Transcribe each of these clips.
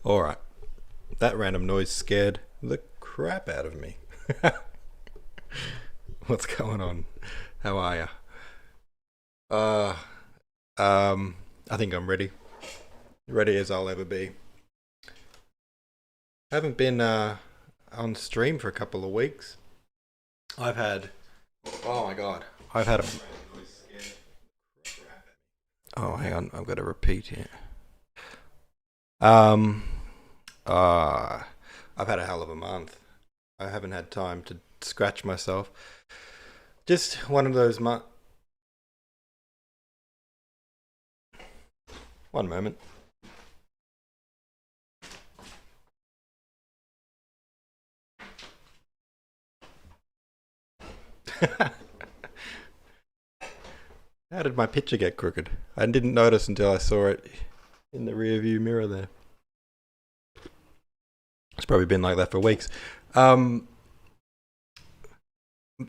Alright, that random noise scared the crap out of me. What's going on? How are ya? Uh, I think I'm ready. Ready as I'll ever be. I haven't been on stream for a couple of weeks. I've had. Oh my god. I've had a. Oh, hang on. I've got to repeat here. Um, uh, I've had a hell of a month. I haven't had time to scratch myself. Just one of those months. One moment. How did my picture get crooked? I didn't notice until I saw it in the rear view mirror there. It's probably been like that for weeks. Um,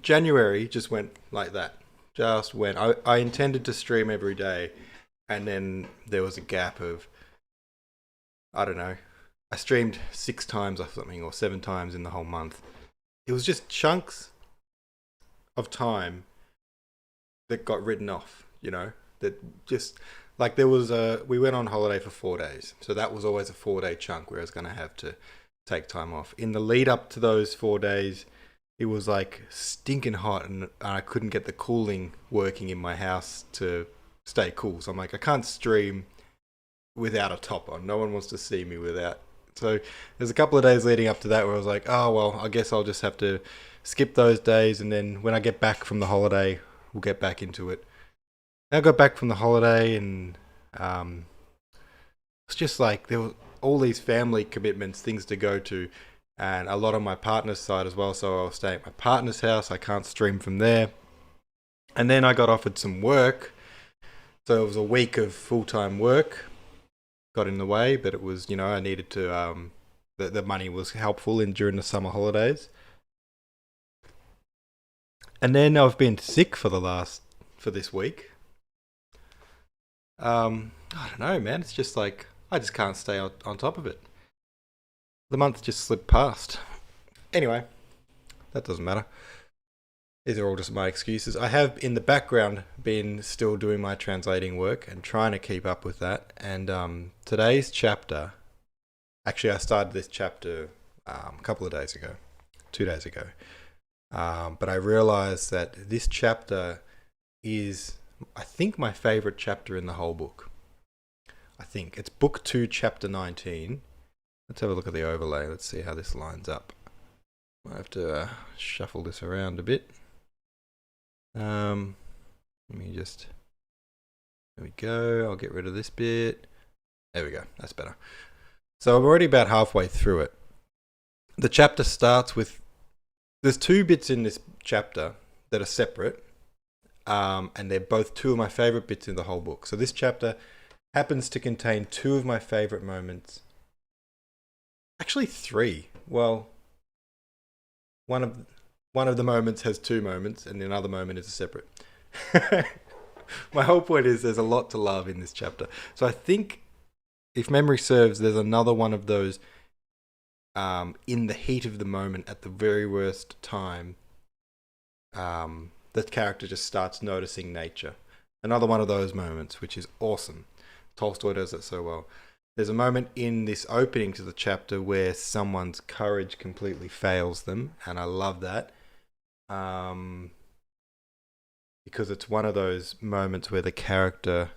January just went like that. Just went. I intended to stream every day, and then there was a gap of, I don't know. I streamed 6 times or something, or 7 times in the whole month. It was just chunks of time that got written off, that just like there was we went on holiday for 4 days. So that was always a 4 day chunk where I was going to have to take time off. In the lead up to those 4 days, it was like stinking hot and I couldn't get the cooling working in my house to stay cool. So I'm like, I can't stream without a top on. No one wants to see me without. So there's a couple of days leading up to that where I was like, oh, well, I guess I'll just have to skip those days. And then when I get back from the holiday, we'll get back into it. I got back from the holiday and it's just like there were all these family commitments, things to go to, and a lot on my partner's side as well. So I was staying at my partner's house. I can't stream from there. And then I got offered some work. So it was a week of full time work. Got in the way, but it was, I needed to, the money was helpful in during the summer holidays. And then I've been sick for this week. I don't know, man. It's just like I just can't stay on top of it. The month just slipped past. Anyway, that doesn't matter. These are all just my excuses. I have in the background been still doing my translating work and trying to keep up with that. And today's chapter, actually, I started this chapter a couple of days ago, 2 days ago. But I realized that this chapter is, I think, my favorite chapter in the whole book. I think it's book 2, chapter 19. Let's have a look at the overlay. Let's see how this lines up. I have to shuffle this around a bit. Let me just. There we go. I'll get rid of this bit. There we go. That's better. So I'm already about halfway through it. The chapter starts with. There's 2 bits in this chapter that are separate, and they're both 2 of my favorite bits in the whole book. So this chapter happens to contain 2 of my favorite moments. Actually, 3. Well, one of the moments has 2 moments, and another moment is a separate. My whole point is there's a lot to love in this chapter. So I think, if memory serves, there's another one of those in the heat of the moment at the very worst time. The character just starts noticing nature. Another one of those moments, which is awesome. Tolstoy does it so well. There's a moment in this opening to the chapter where someone's courage completely fails them, and I love that. Because it's one of those moments where the character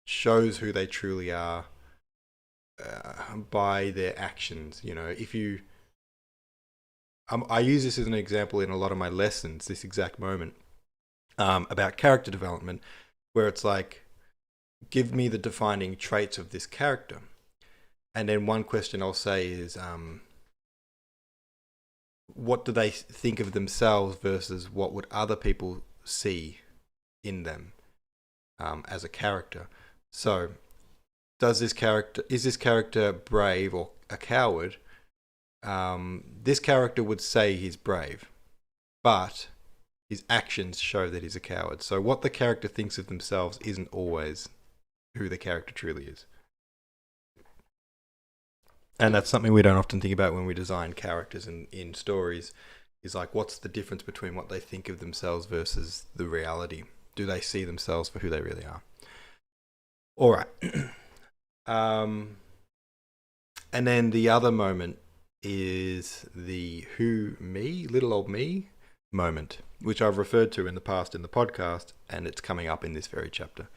shows who they truly are by their actions. If you, I use this as an example in a lot of my lessons. This exact moment about character development, where it's like, give me the defining traits of this character, and then one question I'll say is, what do they think of themselves versus what would other people see in them as a character? So, is this character brave or a coward? This character would say he's brave, but his actions show that he's a coward. So what the character thinks of themselves isn't always who the character truly is. And that's something we don't often think about when we design characters in stories, is like, what's the difference between what they think of themselves versus the reality? Do they see themselves for who they really are? All right. And then the other moment is the who me, little old me moment, which I've referred to in the past in the podcast, and it's coming up in this very chapter.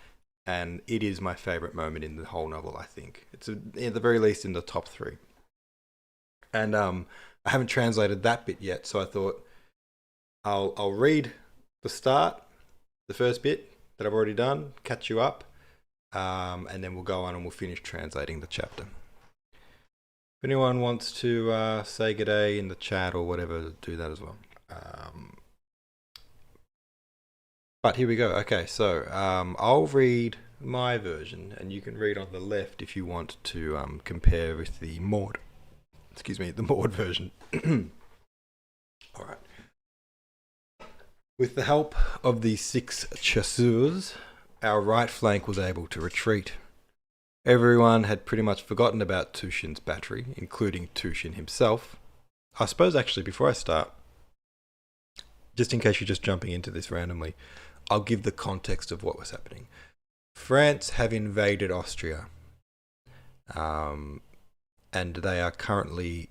And it is my favourite moment in the whole novel, I think. It's at the very least in the top 3. And I haven't translated that bit yet, so I thought I'll read the start, the first bit that I've already done, catch you up, and then we'll go on and we'll finish translating the chapter. If anyone wants to say good day in the chat or whatever, do that as well. But here we go. Okay, so I'll read my version, and you can read on the left if you want to compare with the Maud. The Maud version. All right. With the help of the 6 chasseurs, our right flank was able to retreat. Everyone had pretty much forgotten about Tushin's battery, including Tushin himself. I suppose actually before I start, just in case you're just jumping into this randomly, I'll give the context of what was happening. France have invaded Austria, and they are currently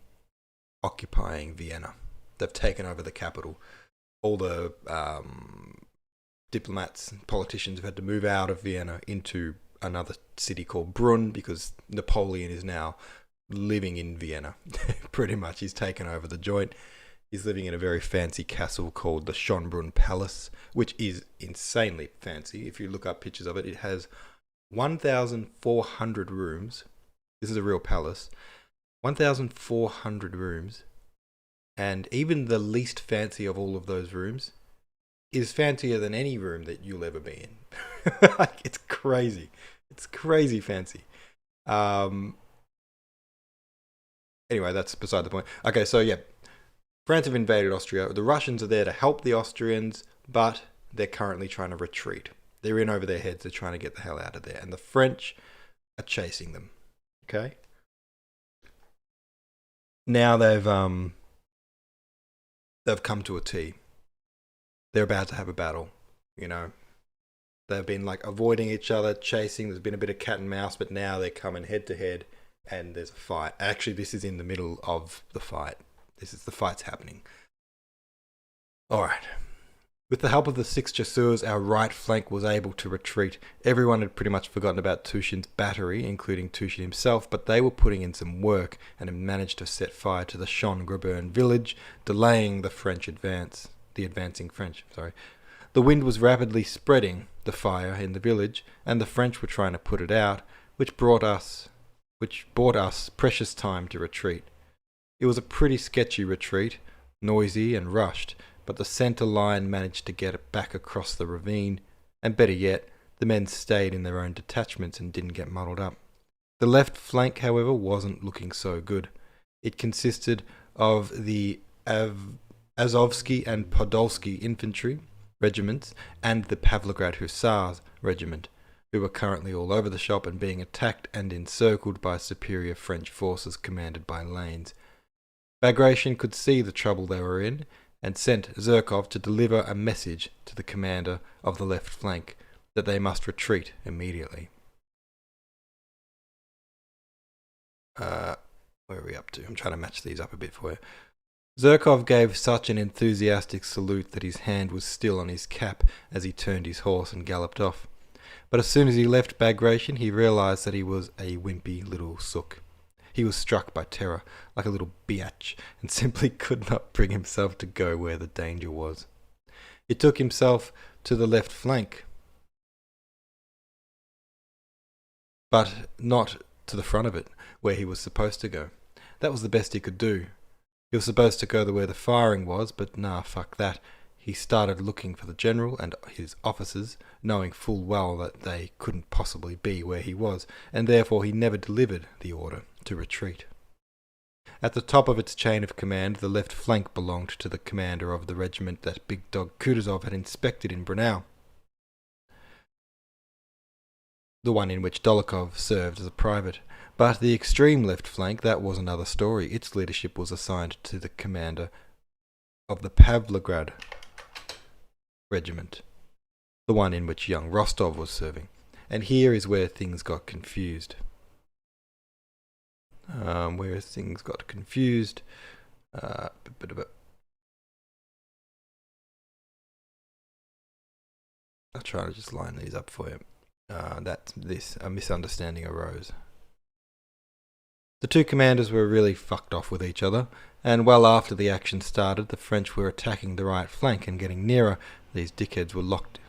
occupying Vienna. They've taken over the capital. All the diplomats and politicians have had to move out of Vienna into another city called Brunn, because Napoleon is now living in Vienna. Pretty much, he's taken over the joint. He's living in a very fancy castle called the Schönbrunn Palace, which is insanely fancy. If you look up pictures of it, it has 1,400 rooms. This is a real palace. 1,400 rooms. And even the least fancy of all of those rooms is fancier than any room that you'll ever be in. Like, it's crazy. It's crazy fancy. Anyway, that's beside the point. Okay, so yeah. France have invaded Austria. The Russians are there to help the Austrians, but they're currently trying to retreat. They're in over their heads. They're trying to get the hell out of there. And the French are chasing them. Okay? Now they've come to a T. They're about to have a battle, you know. They've been like avoiding each other, chasing. There's been a bit of cat and mouse, but now they're coming head to head and there's a fight. Actually, this is in the middle of the fight. The fight's happening. All right. With the help of the 6 chasseurs, our right flank was able to retreat. Everyone had pretty much forgotten about Tushin's battery, including Tushin himself, but they were putting in some work and had managed to set fire to the Schönbrunn village, delaying the advancing French. The wind was rapidly spreading the fire in the village, and the French were trying to put it out, which bought us precious time to retreat. It was a pretty sketchy retreat, noisy and rushed, but the centre line managed to get it back across the ravine, and better yet, the men stayed in their own detachments and didn't get muddled up. The left flank, however, wasn't looking so good. It consisted of the Azovsky and Podolsky infantry regiments and the Pavlograd Hussars regiment, who were currently all over the shop and being attacked and encircled by superior French forces commanded by Lanes. Bagration could see the trouble they were in and sent Zherkov to deliver a message to the commander of the left flank that they must retreat immediately. Where are we up to? I'm trying to match these up a bit for you. Zherkov gave such an enthusiastic salute that his hand was still on his cap as he turned his horse and galloped off. But as soon as he left Bagration, he realised that he was a wimpy little sook. He was struck by terror, like a little biatch, and simply could not bring himself to go where the danger was. He took himself to the left flank, but not to the front of it, where he was supposed to go. That was the best he could do. He was supposed to go to where the firing was, but nah, fuck that. He started looking for the general and his officers, knowing full well that they couldn't possibly be where he was, and therefore he never delivered the order to retreat. At the top of its chain of command, the left flank belonged to the commander of the regiment that Big Dog Kutuzov had inspected in Brunau, the one in which Dolokhov served as a private. But the extreme left flank, that was another story. Its leadership was assigned to the commander of the Pavlograd regiment, the one in which young Rostov was serving. And here is where things got confused. I'll try to just line these up for you. A misunderstanding arose. The two commanders were really fucked off with each other, and well after the action started, the French were attacking the right flank and getting nearer. These dickheads were locked.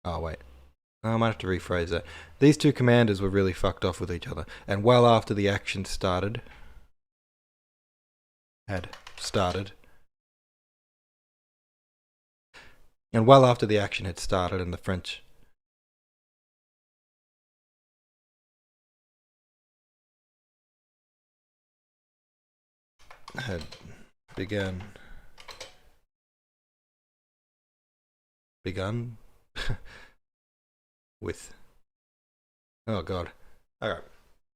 Oh, wait. I might have to rephrase that. These two commanders were really fucked off with each other, and well after the action and well after the action had started and the French had begun with... Oh, God. Alright,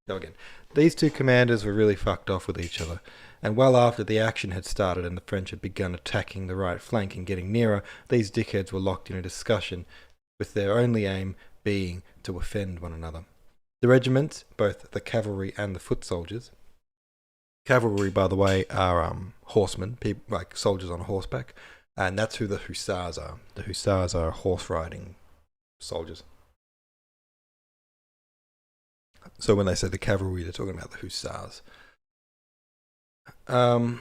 go again. These two commanders were really fucked off with each other, and well after the action had started and the French had begun attacking the right flank and getting nearer, these dickheads were locked in a discussion, with their only aim being to offend one another. The regiments, both the cavalry and the foot soldiers... Cavalry, by the way, are horsemen, people, like soldiers on horseback, and that's who the hussars are. The hussars are horse-riding soldiers. So when they say the cavalry, they're talking about the hussars. The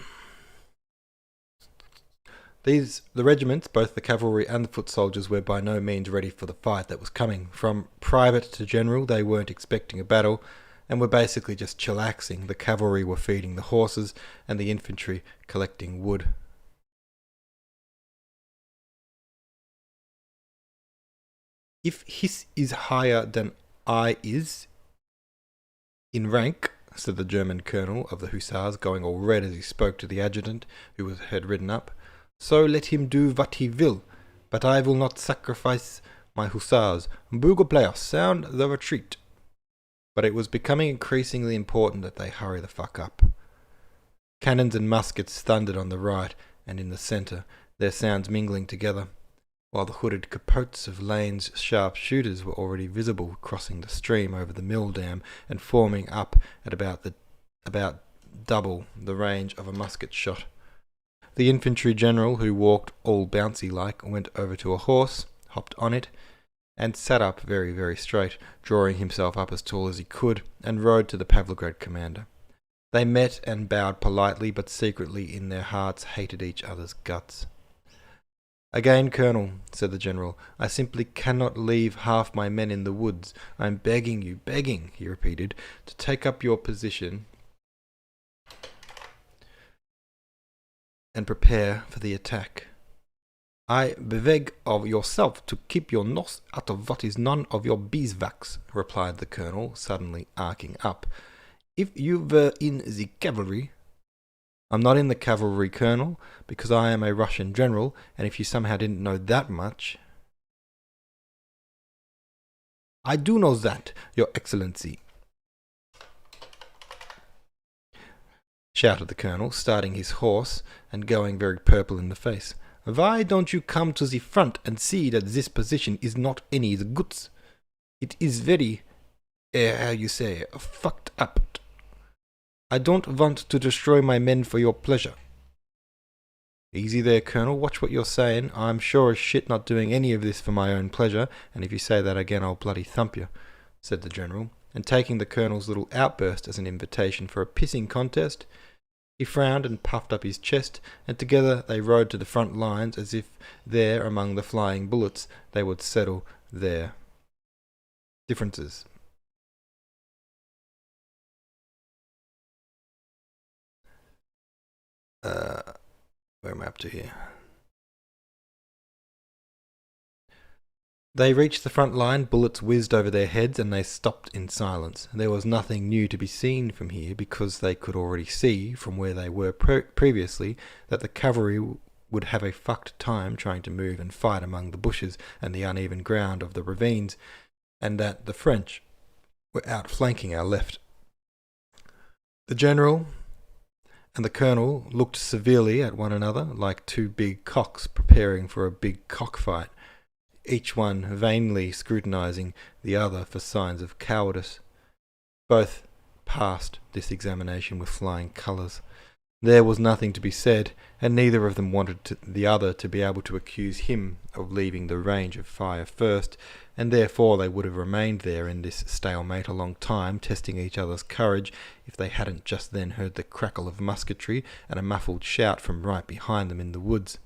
regiments, both the cavalry and the foot soldiers, were by no means ready for the fight that was coming. From private to general, they weren't expecting a battle, and were basically just chillaxing. The cavalry were feeding the horses, and the infantry collecting wood. If his is higher than I is in rank, said the German colonel of the hussars, going all red as he spoke to the adjutant, who had ridden up, so let him do what he will, but I will not sacrifice my hussars. Bugle players, sound the retreat. But it was becoming increasingly important that they hurry the fuck up. Cannons and muskets thundered on the right and in the centre, their sounds mingling together, while the hooded capotes of Lane's sharpshooters were already visible crossing the stream over the mill dam and forming up at about double the range of a musket shot. The infantry general, who walked all bouncy-like, went over to a horse, hopped on it, and sat up very, very straight, drawing himself up as tall as he could, and rode to the Pavlograd commander. They met and bowed politely, but secretly in their hearts hated each other's guts. Again, Colonel, said the general, I simply cannot leave half my men in the woods. I am begging you, he repeated, to take up your position and prepare for the attack. I beg of yourself to keep your nose out of what is none of your beeswax, replied the colonel, suddenly arcing up. If you were in the cavalry... I'm not in the cavalry, Colonel, because I am a Russian general, and if you somehow didn't know that much... I do know that, Your Excellency, shouted the colonel, starting his horse and going very purple in the face. Why don't you come to the front and see that this position is not any the goods? It is very, fucked up. I don't want to destroy my men for your pleasure. Easy there, Colonel, watch what you're saying. I'm sure as shit not doing any of this for my own pleasure, and if you say that again I'll bloody thump you, said the general, and taking the colonel's little outburst as an invitation for a pissing contest, he frowned and puffed up his chest, and together they rode to the front lines as if there, among the flying bullets, they would settle their differences. Where am I up to here? They reached the front line, bullets whizzed over their heads, and they stopped in silence. There was nothing new to be seen from here, because they could already see, from where they were previously, that the cavalry would have a fucked time trying to move and fight among the bushes and the uneven ground of the ravines, and that the French were outflanking our left. The general and the colonel looked severely at one another like two big cocks preparing for a big cockfight, each one vainly scrutinizing the other for signs of cowardice. Both passed this examination with flying colours. There was nothing to be said, and neither of them wanted the other to be able to accuse him of leaving the range of fire first, and therefore they would have remained there in this stalemate a long time, testing each other's courage, if they hadn't just then heard the crackle of musketry and a muffled shout from right behind them in the woods.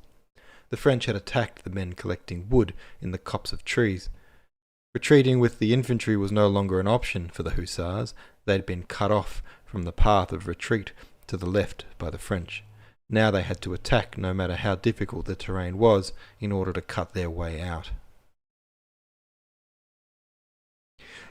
The French had attacked the men collecting wood in the copse of trees. Retreating with the infantry was no longer an option for the hussars. They had been cut off from the path of retreat to the left by the French. Now they had to attack, no matter how difficult the terrain was, in order to cut their way out.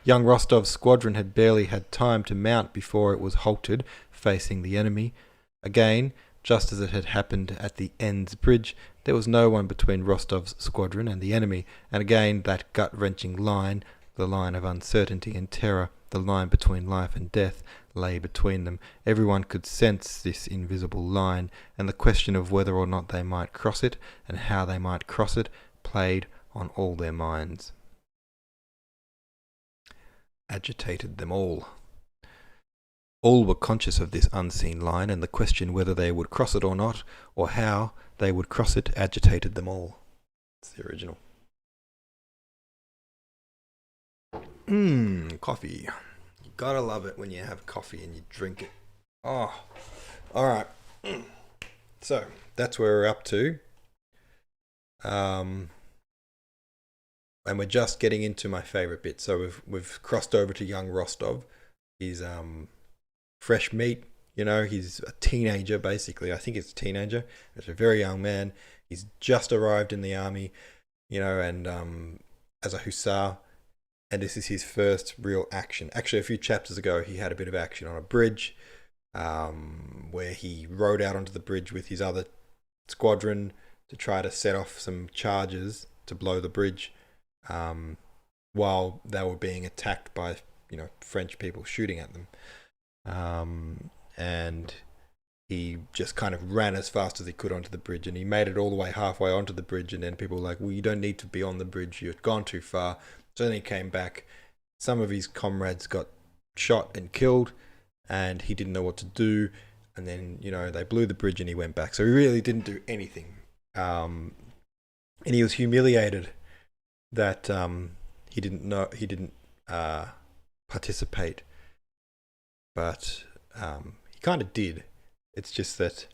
Young Rostov's squadron had barely had time to mount before it was halted, facing the enemy. Again, just as it had happened at the Enns Bridge, there was no one between Rostov's squadron and the enemy, and again that gut-wrenching line, the line of uncertainty and terror, the line between life and death, lay between them. Everyone could sense this invisible line, and the question of whether or not they might cross it, and how they might cross it, played on all their minds. Agitated them all. All were conscious of this unseen line, and the question whether they would cross it or not, or how they would cross it, agitated them all. It's the original. Coffee. You gotta love it when you have coffee and you drink it. Oh, alright. So, that's where we're up to. And we're just getting into my favourite bit. So we've crossed over to young Rostov. He's fresh meat, you know, he's a teenager basically. I think it's a teenager. It's a very young man. He's just arrived in the army, you know, and as a hussar. And this is his first real action. Actually, a few chapters ago, he had a bit of action on a bridge, where he rode out onto the bridge with his other squadron to try to set off some charges to blow the bridge, while they were being attacked by, you know, French people shooting at them. And he just kind of ran as fast as he could onto the bridge, and he made it all the way halfway onto the bridge, and then people were like, well, you don't need to be on the bridge, you've gone too far. So then he came back. Some of his comrades got shot and killed, and he didn't know what to do. And then, you know, they blew the bridge and he went back. So he really didn't do anything. And he was humiliated that he didn't participate. But he kind of did. It's just that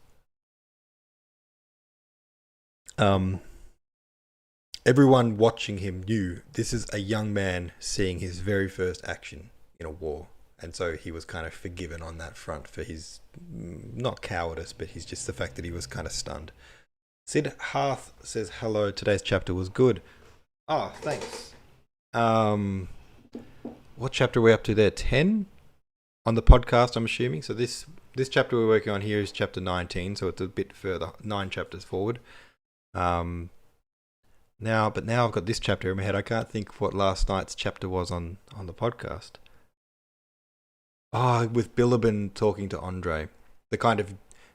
everyone watching him knew this is a young man seeing his very first action in a war. And so he was kind of forgiven on that front for his, not cowardice, but he's just the fact that he was kind of stunned. Sid Hearth says, hello, today's chapter was good. Oh, thanks. What chapter are we up to there? 10? On the podcast, I'm assuming. So this chapter we're working on here is chapter 19, so it's a bit further, 9 chapters forward. Now I've got this chapter in my head. I can't think what last night's chapter was on the podcast. Oh, with Bilibin talking to Andre. The kind of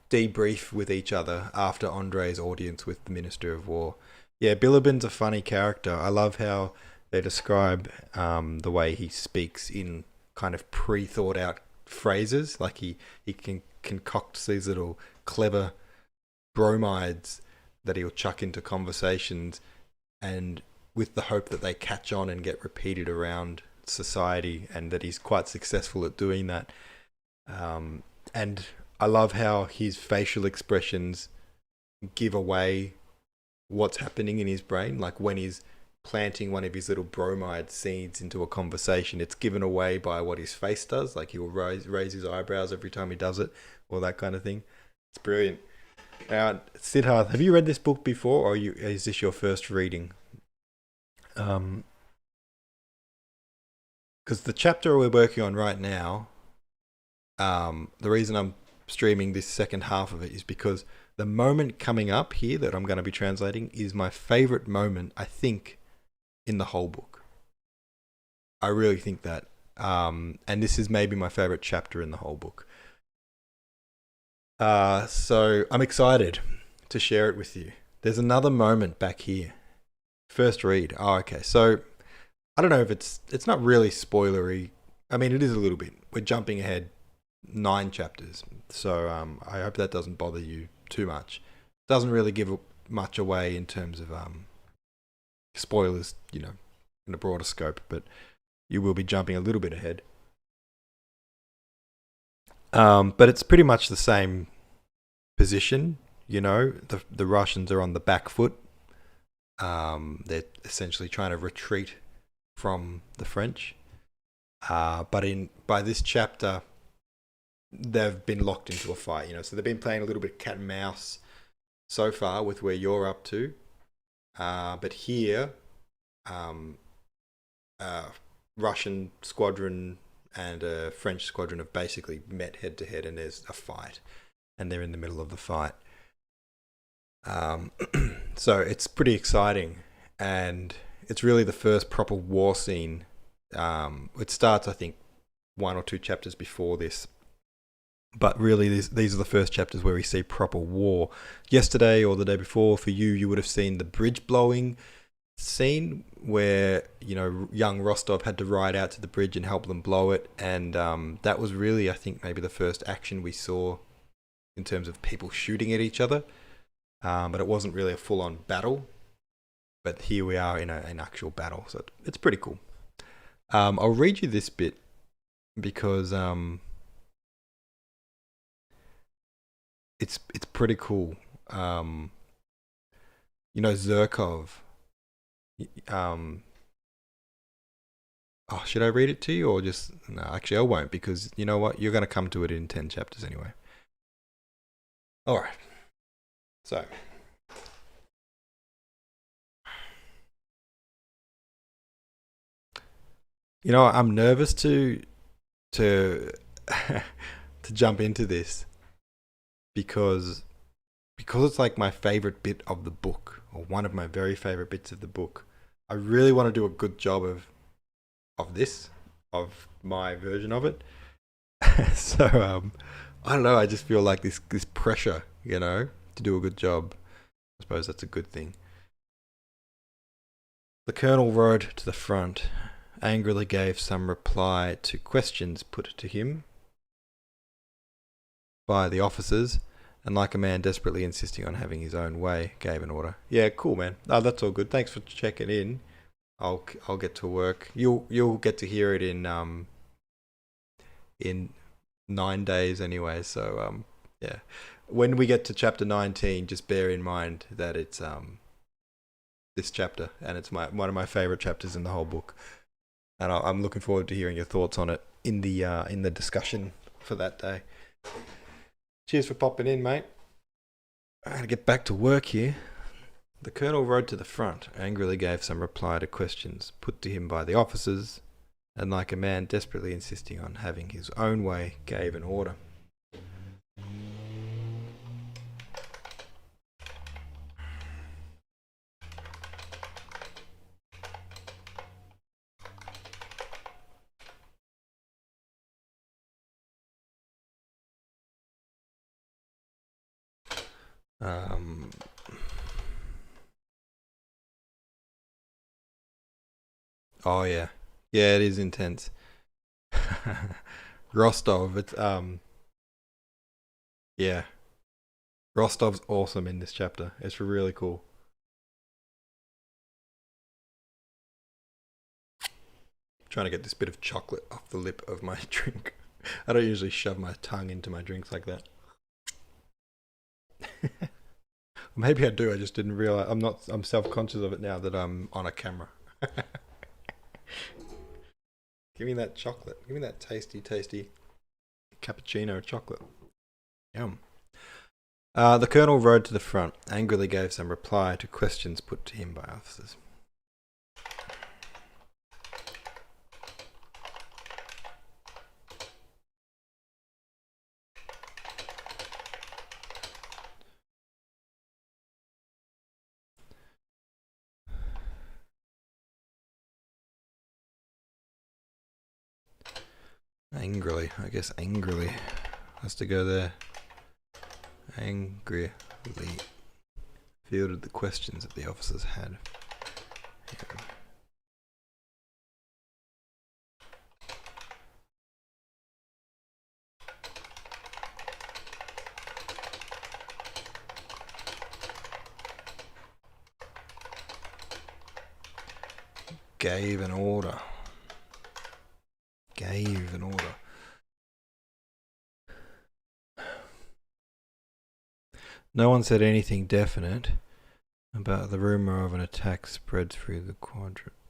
debrief with each other after Andre's audience with the Minister of War. Yeah, Bilibin's a funny character. I love how they describe the way he speaks in kind of pre-thought out phrases. Like he can concoct these little clever bromides that he'll chuck into conversations, and with the hope that they catch on and get repeated around society, and that he's quite successful at doing that. And I love how his facial expressions give away what's happening in his brain. Like when he's planting one of his little bromide seeds into a conversation, it's given away by what his face does. Like he'll raise his eyebrows every time he does it, or that kind of thing. It's brilliant. Now, Siddharth, have you read this book before, or is this your first reading? Because the chapter we're working on right now, the reason I'm streaming this second half of it is because the moment coming up here that I'm going to be translating is my favorite moment, I think, in the whole book. I really think that. And this is maybe my favorite chapter in the whole book. So I'm excited to share it with you. There's another moment back here. First read. Oh, okay. So I don't know if it's not really spoilery. I mean, it is a little bit. We're jumping ahead 9 chapters, so I hope that doesn't bother you too much. Doesn't really give much away in terms of spoilers, in a broader scope, but you will be jumping a little bit ahead. But it's pretty much the same position. The Russians are on the back foot. They're essentially trying to retreat from the French. But by this chapter, they've been locked into a fight. So they've been playing a little bit cat and mouse so far with where you're up to. But here, Russian squadron and a French squadron have basically met head to head, and there's a fight, and they're in the middle of the fight. So it's pretty exciting, and it's really the first proper war scene. It starts, I think, 1 or 2 chapters before this, but really these are the first chapters where we see proper war. Yesterday or the day before, for you would have seen the bridge blowing scene where young Rostov had to ride out to the bridge and help them blow it, and that was really, I think, maybe the first action we saw in terms of people shooting at each other. But it wasn't really a full-on battle. But here we are in an actual battle, so it's pretty cool. I'll read you this bit because it's pretty cool. Zherkov. Should I read it to you or just no? Actually, I won't, because you know what? You're going to come to it in 10 chapters anyway. All right. So, I'm nervous to to jump into this because it's like my favorite bit of the book, or one of my very favorite bits of the book. I really want to do a good job of my version of it. So I don't know. I just feel like this pressure, to do a good job. I suppose that's a good thing. The colonel rode to the front, angrily gave some reply to questions put to him by the officers, and like a man desperately insisting on having his own way, gave an order. Yeah, cool, man. Oh, that's all good. Thanks for checking in. I'll get to work. You'll get to hear it in 9 days anyway. So yeah. When we get to chapter 19, just bear in mind that it's this chapter, and it's one of my favorite chapters in the whole book. And I'm looking forward to hearing your thoughts on it in the discussion for that day. Cheers for popping in, mate. I gotta get back to work here. The colonel rode to the front, angrily gave some reply to questions put to him by the officers, and like a man desperately insisting on having his own way, gave an order. Oh yeah, yeah, it is intense. Rostov, it's yeah, Rostov's awesome in this chapter. It's really cool. Trying to get this bit of chocolate off the lip of my drink. I don't usually shove my tongue into my drinks like that. Maybe I do. I just didn't realize. I'm self-conscious of it now that I'm on a camera. Give me that chocolate. Give me that tasty, tasty cappuccino chocolate. Yum. The colonel rode to the front, angrily gave some reply to questions put to him by officers. Angrily, I guess angrily has to go there. Angrily fielded the questions that the officers had. Yeah. Gave an order. Gave an order. No one said anything definite about the rumor of an attack spread through the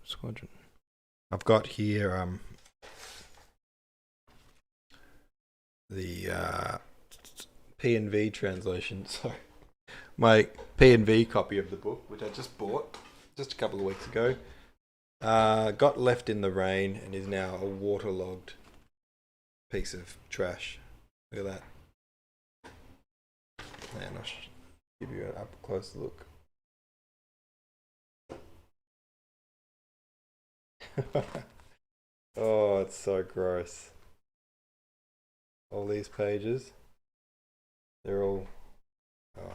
squadron. I've got here the P&V translation. So my P&V copy of the book, which I just bought just a couple of weeks ago, got left in the rain and is now a waterlogged piece of trash. Look at that. Man, I'll give you an up close look. Oh, it's so gross. All these pages, they're all... Oh,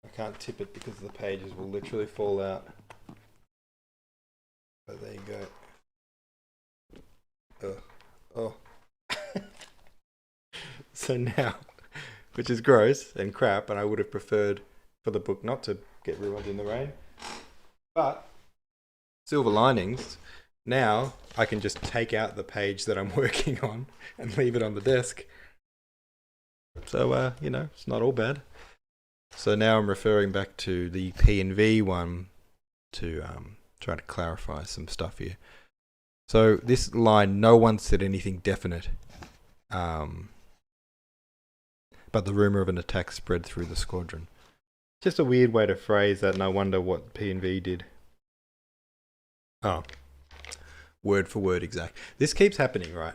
I can't tip it because the pages will literally fall out. But there you go. Oh. So now, which is gross and crap, and I would have preferred for the book not to get ruined in the rain. But silver linings, now I can just take out the page that I'm working on and leave it on the desk. So, it's not all bad. So now I'm referring back to the P&V one to try to clarify some stuff here. So this line, no one said anything definite. But the rumor of an attack spread through the squadron. Just a weird way to phrase that, and I wonder what P&V did. Oh, word for word exact. This keeps happening, right?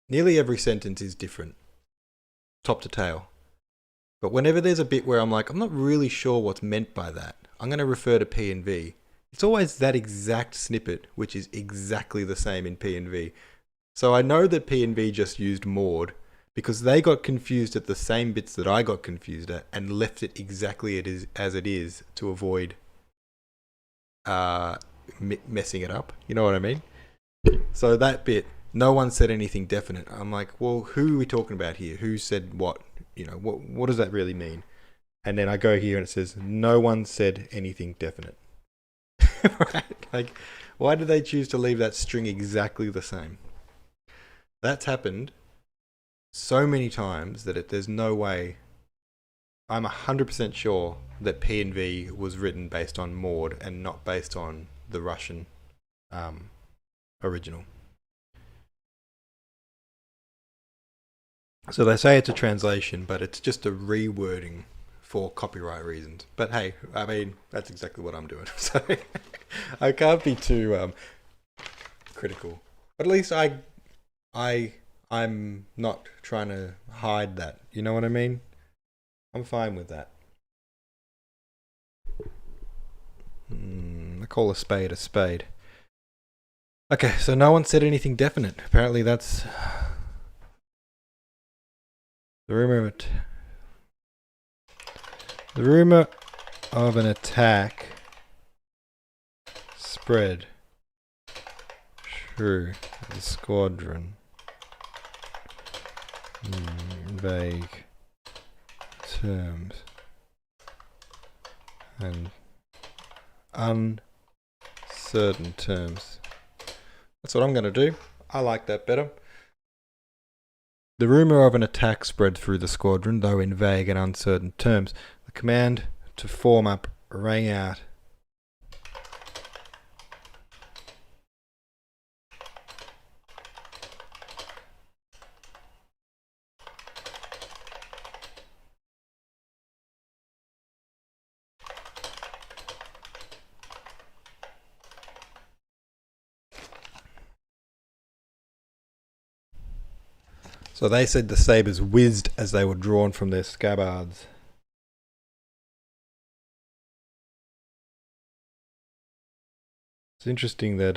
Nearly every sentence is different, top to tail. But whenever there's a bit where I'm like, I'm not really sure what's meant by that, I'm going to refer to P&V. It's always that exact snippet, which is exactly the same in P&V. So I know that P&V just used Maud, because they got confused at the same bits that I got confused at and left it exactly as it is to avoid messing it up. You know what I mean? So that bit, no one said anything definite. I'm like, well, who are we talking about here? Who said what? What does that really mean? And then I go here and it says, no one said anything definite. Right? Like, why did they choose to leave that string exactly the same? That's happened so many times that there's no way. I'm 100% sure that P&V was written based on Maud and not based on the Russian original. So they say it's a translation, but it's just a rewording for copyright reasons. But hey, I mean, that's exactly what I'm doing. So I can't be too critical. But at least I'm not trying to hide that. You know what I mean? I'm fine with that. I call a spade a spade. Okay, so no one said anything definite. Apparently that's the rumor of an attack spread through the squadron. Vague terms and uncertain terms. That's what I'm going to do. I like that better. The rumor of an attack spread through the squadron, though in vague and uncertain terms. The command to form up rang out. So they said the sabres whizzed as they were drawn from their scabbards. It's interesting that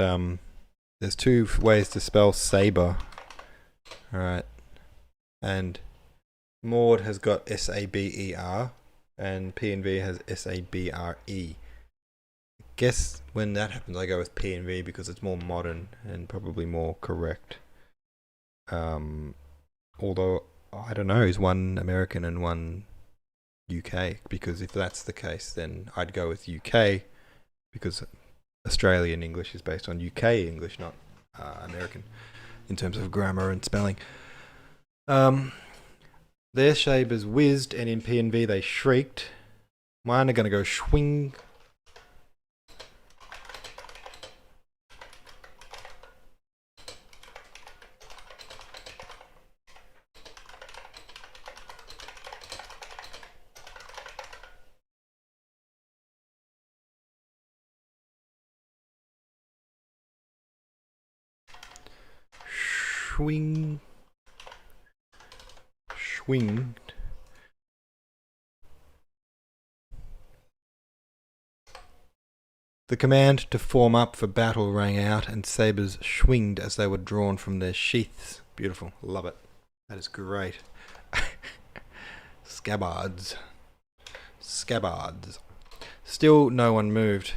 there's two ways to spell sabre Alright. And Maud has got SABER and PNV has SABRE. Guess when that happens I go with PNV because it's more modern and probably more correct. Although I don't know, is one American and one UK? Because if that's the case, then I'd go with UK because Australian English is based on UK English, not American, in terms of grammar and spelling. Their shavers whizzed, and in PNV they shrieked. Mine are going to go swing. Swing. Swinged. The command to form up for battle rang out, and sabres swinged as they were drawn from their sheaths. Beautiful. Love it. That is great. Scabbards. Scabbards. Still no one moved.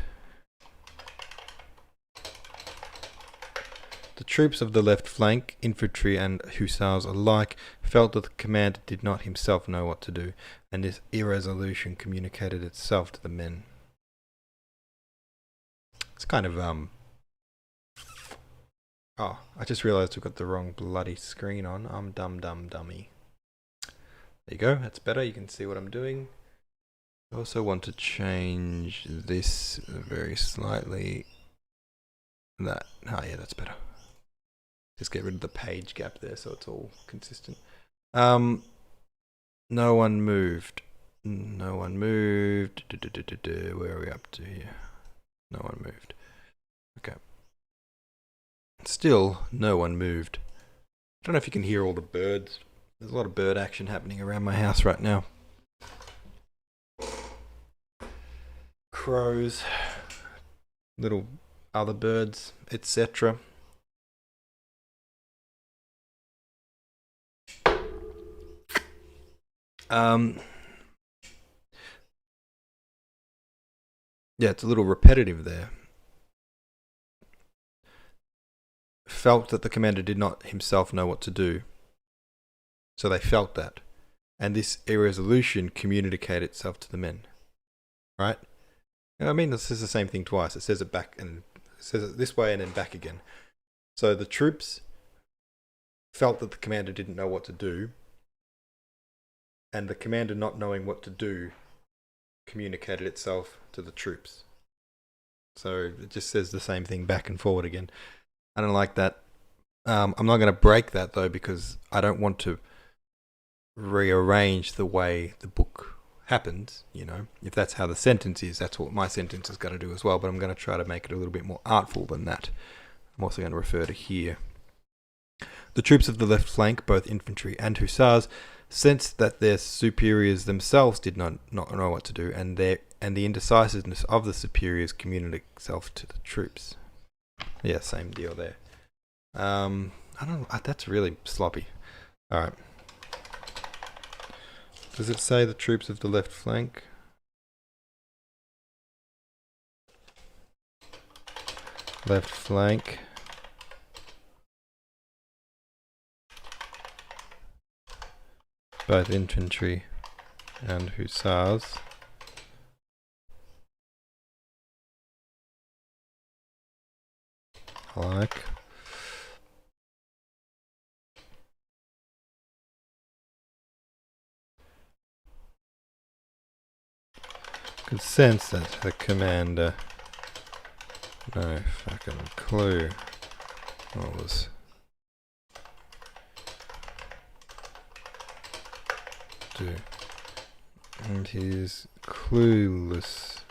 The troops of the left flank, infantry and hussars alike, felt that the commander did not himself know what to do, and this irresolution communicated itself to the men. It's kind of, oh, I just realised we've got the wrong bloody screen on. I'm dummy. There you go, that's better, you can see what I'm doing. I also want to change this very slightly. That, oh yeah, that's better. Just get rid of the page gap there so it's all consistent. No one moved. No one moved. Where are we up to here? No one moved. Okay. Still, no one moved. I don't know if you can hear all the birds. There's a lot of bird action happening around my house right now. Crows, little other birds, etc. Yeah, it's a little repetitive there. Felt that the commander did not himself know what to do. So they felt that. And this irresolution communicated itself to the men. Right? I mean, this is the same thing twice. It says it back and it says it this way and then back again. So the troops felt that the commander didn't know what to do. And the commander not knowing what to do communicated itself to the troops. So it just says the same thing back and forward again. I don't like that. I'm not going to break that though because I don't want to rearrange the way the book happens. You know, if that's how the sentence is, that's what my sentence is going to do as well. But I'm going to try to make it a little bit more artful than that. I'm also going to refer to here. The troops of the left flank, both infantry and hussars, sensed that their superiors themselves did not know what to do, and the indecisiveness of the superiors communicated itself to the troops. Yeah, same deal there. I don't. That's really sloppy. All right. Does it say the troops of the left flank? Left flank. Both infantry and hussars. Like. Could sense that the commander. No fucking clue what was. Do. And his cluelessness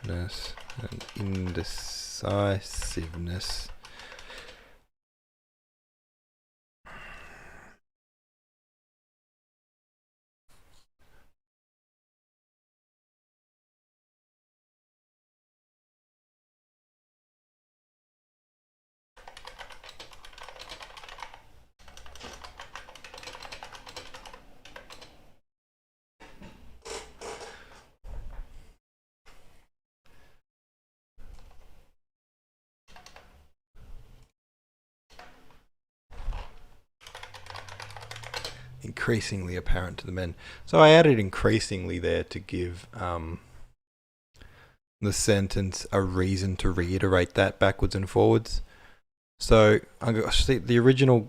and indecisiveness increasingly apparent to the men. So I added increasingly there to give the sentence a reason to reiterate that backwards and forwards. So the original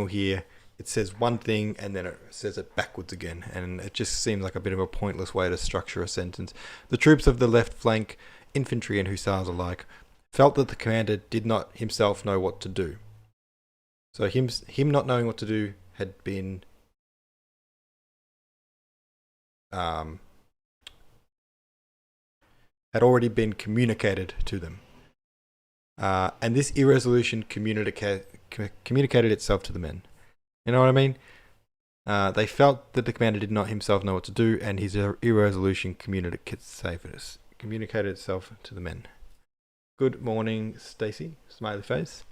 here, it says one thing and then it says it backwards again, and it just seems like a bit of a pointless way to structure a sentence. The troops of the left flank, infantry and hussars alike, felt that the commander did not himself know what to do. So him not knowing what to do had been had already been communicated to them. And this irresolution communicated itself to the men. You know what I mean? They felt that the commander did not himself know what to do, and his irresolution communicated itself to the men. Good morning, Stacy. Smiley face.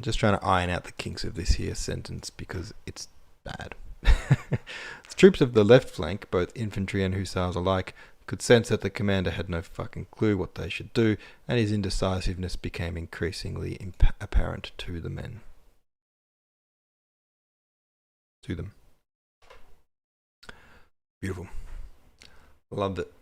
Just trying to iron out the kinks of this here sentence because it's bad. The troops of the left flank, both infantry and hussars alike, could sense that the commander had no fucking clue what they should do, and his indecisiveness became increasingly apparent to the men. To them. Beautiful. Loved it.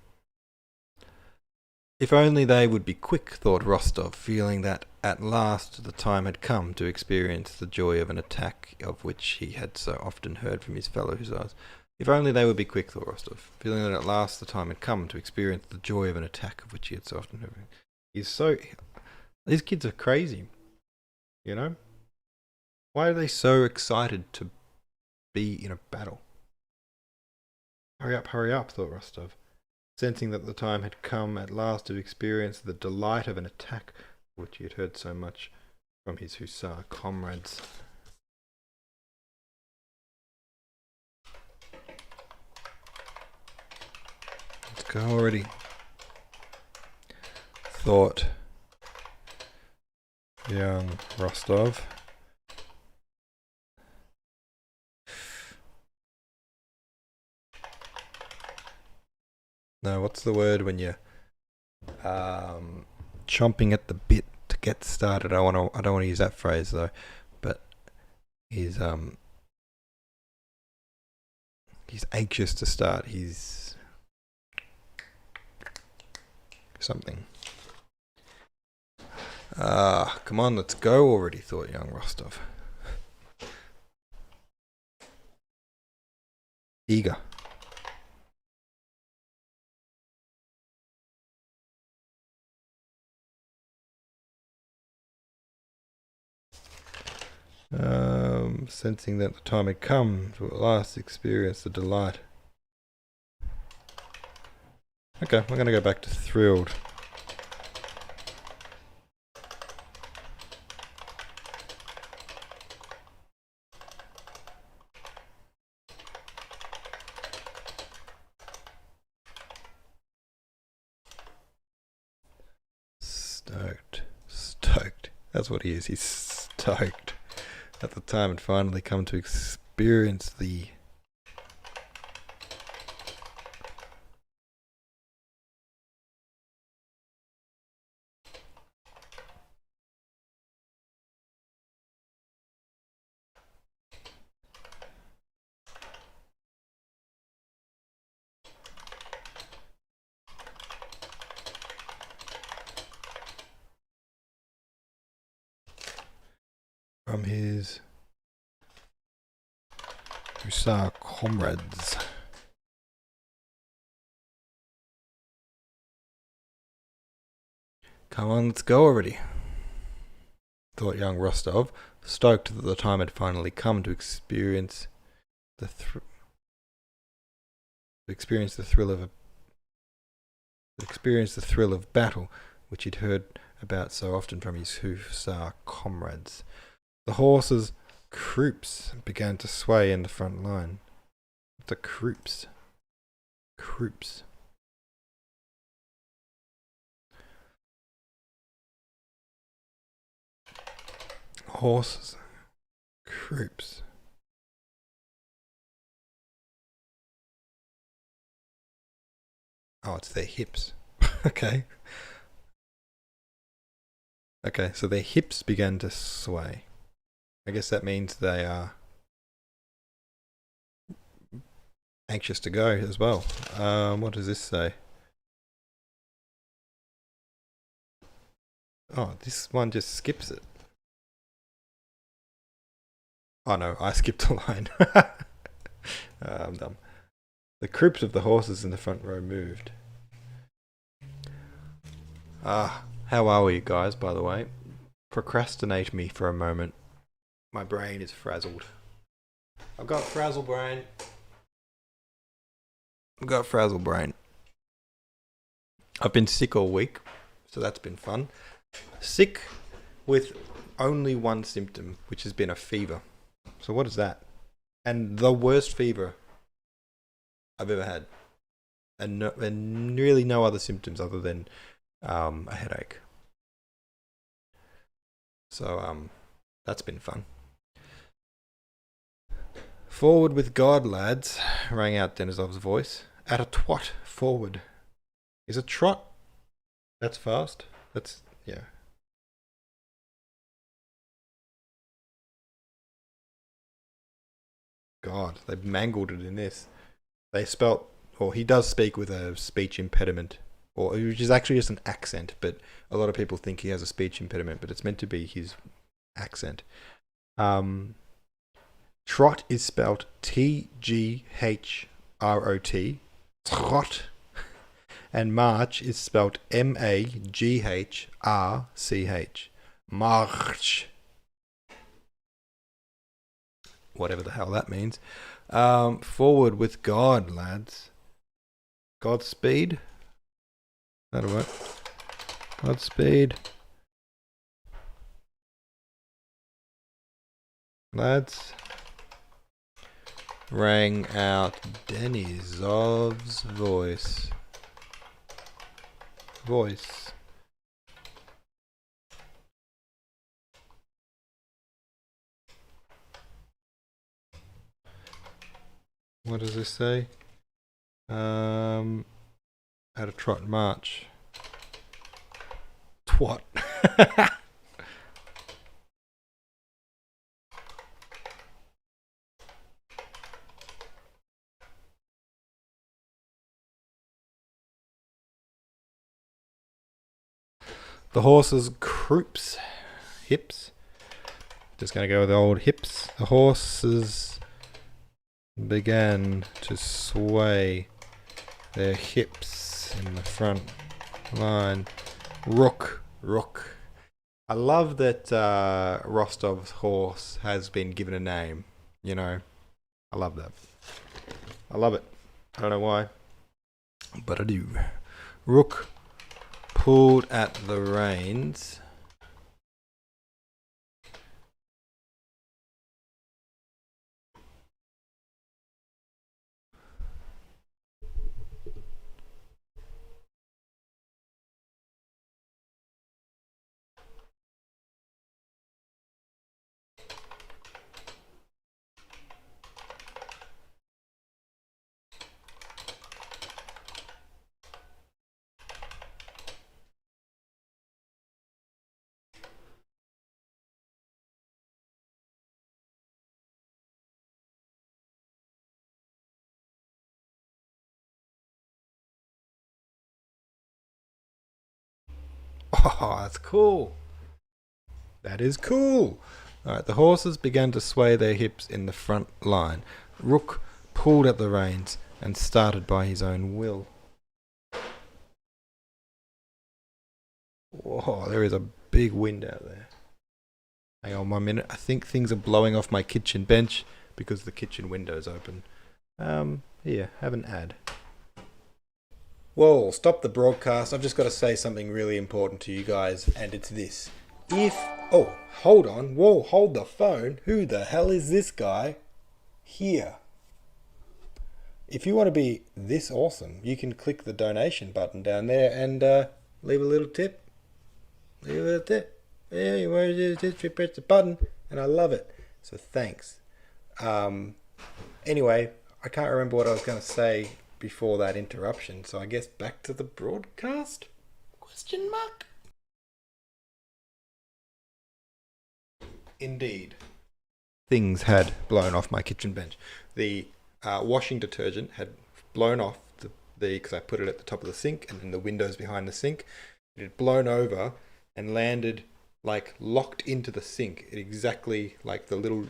If only they would be quick, thought Rostov, feeling that at last the time had come to experience the joy of an attack of which he had so often heard from his fellow hussars. If only they would be quick, thought Rostov, feeling that at last the time had come to experience the joy of an attack of which he had so often heard. These kids are crazy, you know? Why are they so excited to be in a battle? Hurry up, thought Rostov, sensing that the time had come at last to experience the delight of an attack of which he had heard so much from his hussar comrades. Let's go already, thought young Rostov. No, what's the word when you're chomping at the bit to get started? I don't want to use that phrase though, but he's anxious to start. He's something. Come on, let's go already, thought young Rostov. Eager. Sensing that the time had come to at last experience the delight. Okay, I'm going to go back to thrilled. Stoked. That's what he is. He's stoked. At the time had finally come to experience the from his hussar comrades. Come on, let's go already, thought young Rostov, stoked that the time had finally come to experience the thrill of battle, which he'd heard about so often from his hussar comrades. The horses' croups began to sway in the front line. The croups. Horses. Croups. Oh, it's their hips. Okay, so their hips began to sway. I guess that means they are anxious to go as well. What does this say? Oh, this one just skips it. Oh no, I skipped a line. I'm dumb. The croups of the horses in the front row moved. How are we, guys, by the way? Procrastinate me for a moment. My brain is frazzled. I've got frazzle brain. I've been sick all week, so that's been fun. Sick with only one symptom, which has been a fever. So what is that? And the worst fever I've ever had. And really no other symptoms other than a headache. So that's been fun. Forward with God, lads, rang out Denisov's voice. At a twat, forward. Is a trot? That's fast. That's, yeah. God, they've mangled it in this. They spelt, or he does speak with a speech impediment, or which is actually just an accent, but a lot of people think he has a speech impediment, but it's meant to be his accent. Trot is spelt Tghrot, trot, and march is spelt Maghrch, march. Whatever the hell that means. Forward with God, lads. Godspeed. That'll work. Godspeed. Lads. Rang out Denisov's voice. What does this say? At a trot march. Twat. The horse's croups. Hips. Just going to go with the old hips. The horses began to sway their hips in the front line. Rook. I love that Rostov's horse has been given a name. You know, I love that. I love it. I don't know why, but I do. Rook pulled at the reins. Oh, that's cool. That is cool. Alright, the horses began to sway their hips in the front line. Rook pulled at the reins and started by his own will. Whoa, there is a big wind out there. Hang on 1 minute. I think things are blowing off my kitchen bench because the kitchen window's open. Here, have an ad. Whoa, stop the broadcast. I've just got to say something really important to you guys, and it's this. Oh, hold on. Whoa, hold the phone. Who the hell is this guy? Here. If you want to be this awesome, you can click the donation button down there and leave a little tip. Yeah, you want to just press the button, and I love it. So thanks. Anyway, I can't remember what I was going to say before that interruption, so I guess back to the broadcast? Question mark? Indeed. things had blown off my kitchen bench. The washing detergent had blown off because I put it at the top of the sink, and then the windows behind the sink. It had blown over and landed like locked into the sink. It exactly like the little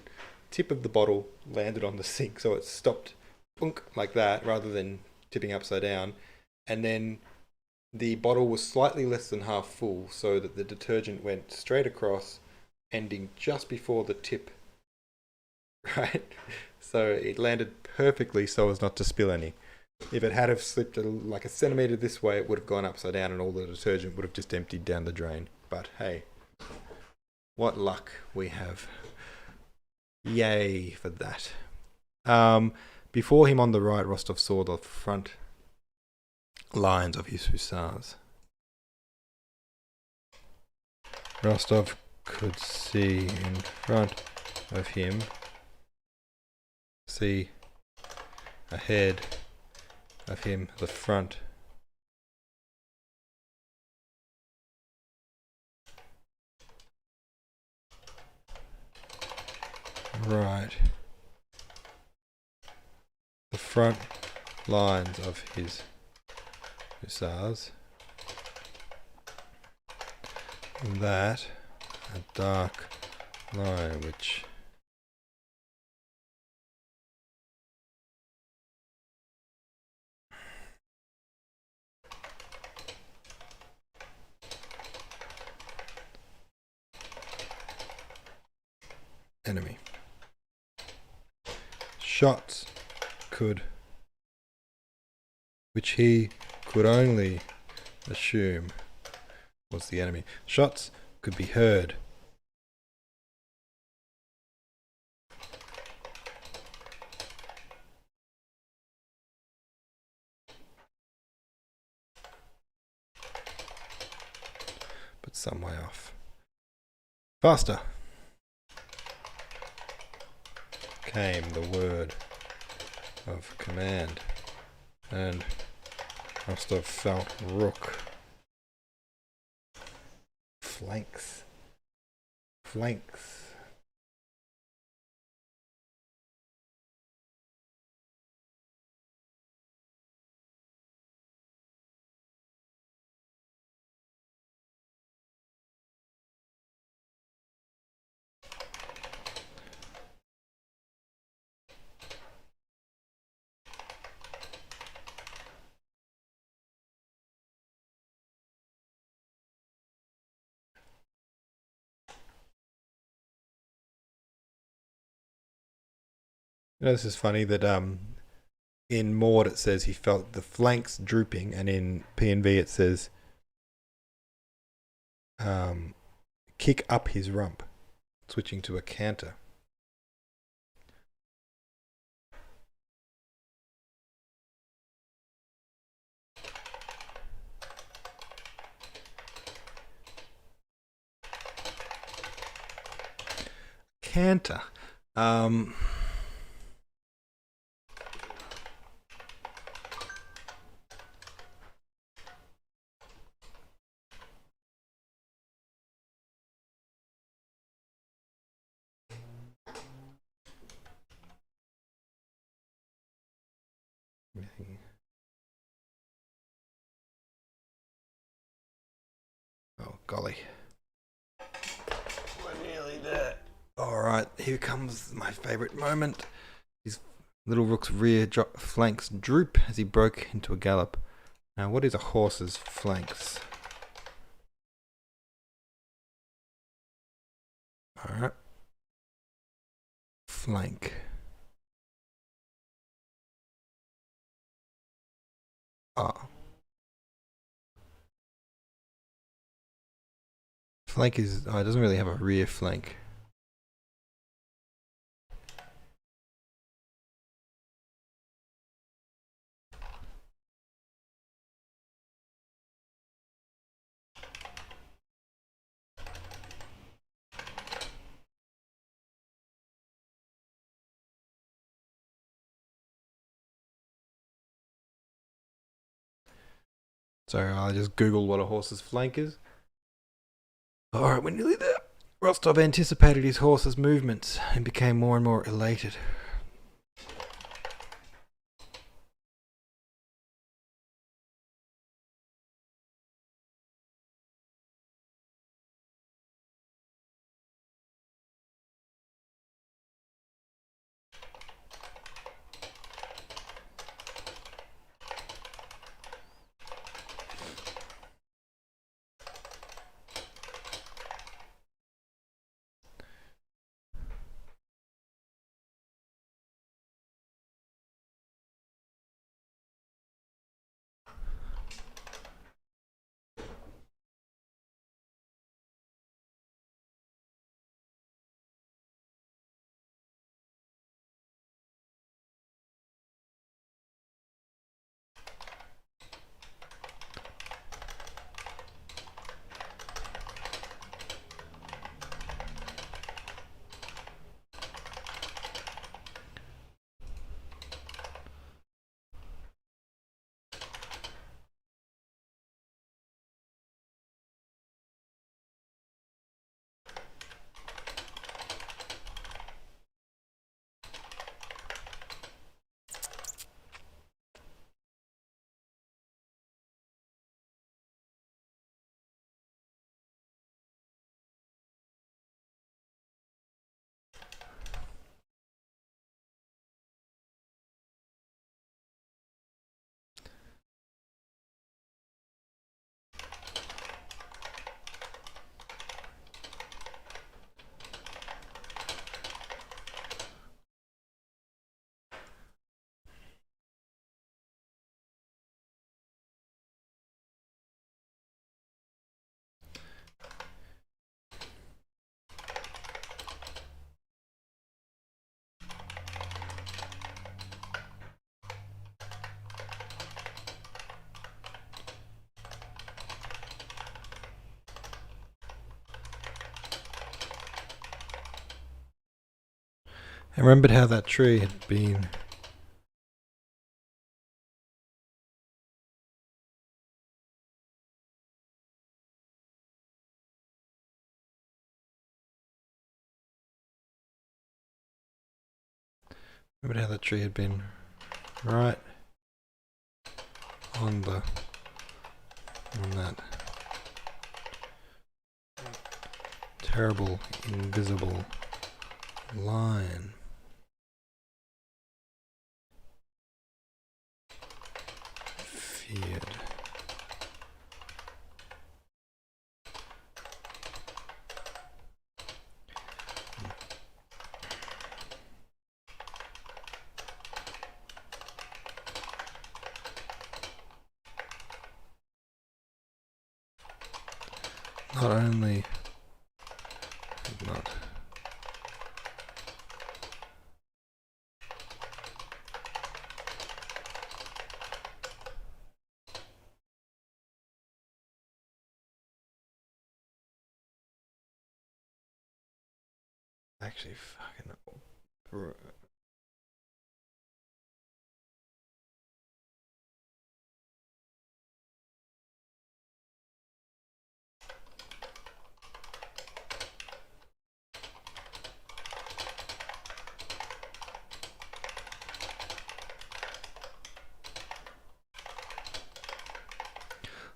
tip of the bottle landed on the sink, so it stopped bunk, like that rather than tipping upside down. And then the bottle was slightly less than half full, so that the detergent went straight across, ending just before the tip. Right? So it landed perfectly so as not to spill any. If it had have slipped like a centimetre this way, it would have gone upside down and all the detergent would have just emptied down the drain. But hey, what luck we have. Yay for that. Before him on the right, Rostov saw the front lines of his hussars. Rostov could see in front of him, see ahead of him the front right, the front lines of his hussars, that a dark line which enemy shots could, which he could only assume was the enemy. Shots could be heard. But some way off. Faster came the word of command, and must have felt rook. Flanks. You know, this is funny that in Maud it says he felt the flanks drooping, and in P&V it says kick up his rump, switching to a canter. Canter. Oh, golly. We're nearly there. Alright, here comes my favourite moment. His little rook's rear flanks droop as he broke into a gallop. Now, what is a horse's flanks? Alright. Flank. Oh. Flank is... Oh, it doesn't really have a rear flank. So I'll just Google what a horse's flank is. Alright, we're nearly there. Rostov anticipated his horse's movements and became more and more elated. I remembered how that tree had been. Remembered how that tree had been right on that terrible invisible line. Feared. Not only not actually fucking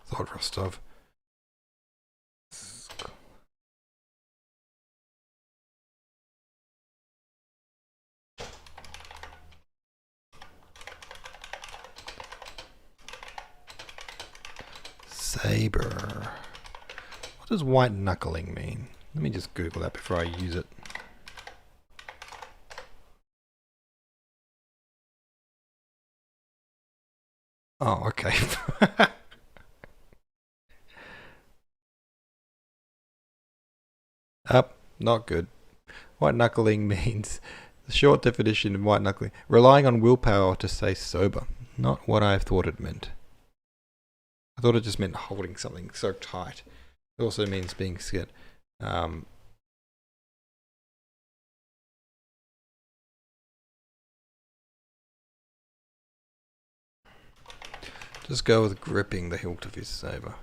thought Rostov. Saber. What does white knuckling mean? Let me just Google that before I use it. Oh, okay. Up, not good. White knuckling means the short definition of white knuckling: relying on willpower to stay sober. Not what I thought it meant. I thought it just meant holding something so tight. It also means being scared. Just go with gripping the hilt of his saber.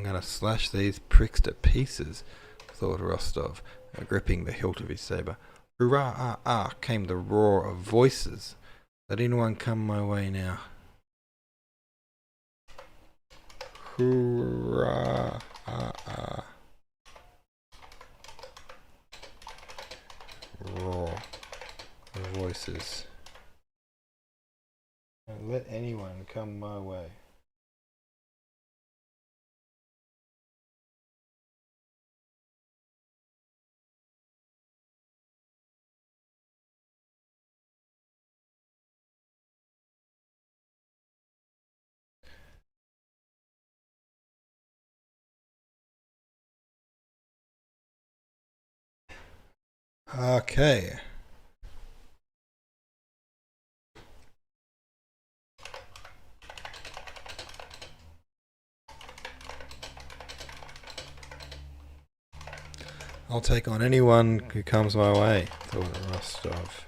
gonna slash these pricks to pieces, thought Rostov, gripping the hilt of his saber. Hurrah, ah, ah, came the roar of voices. Let anyone come my way now. Hurrah, ah, ah. Roar of voices. Let anyone come my way. Okay. I'll take on anyone who comes my way, thought Rostov.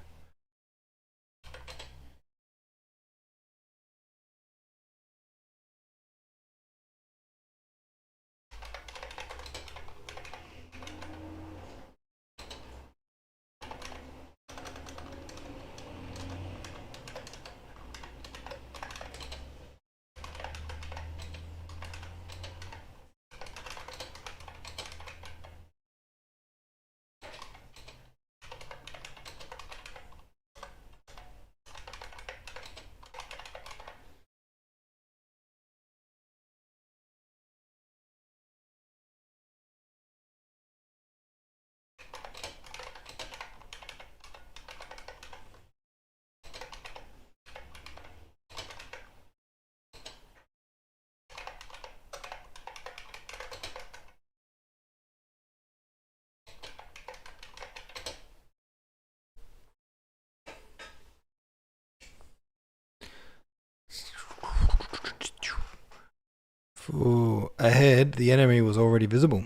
Ahead, the enemy was already visible.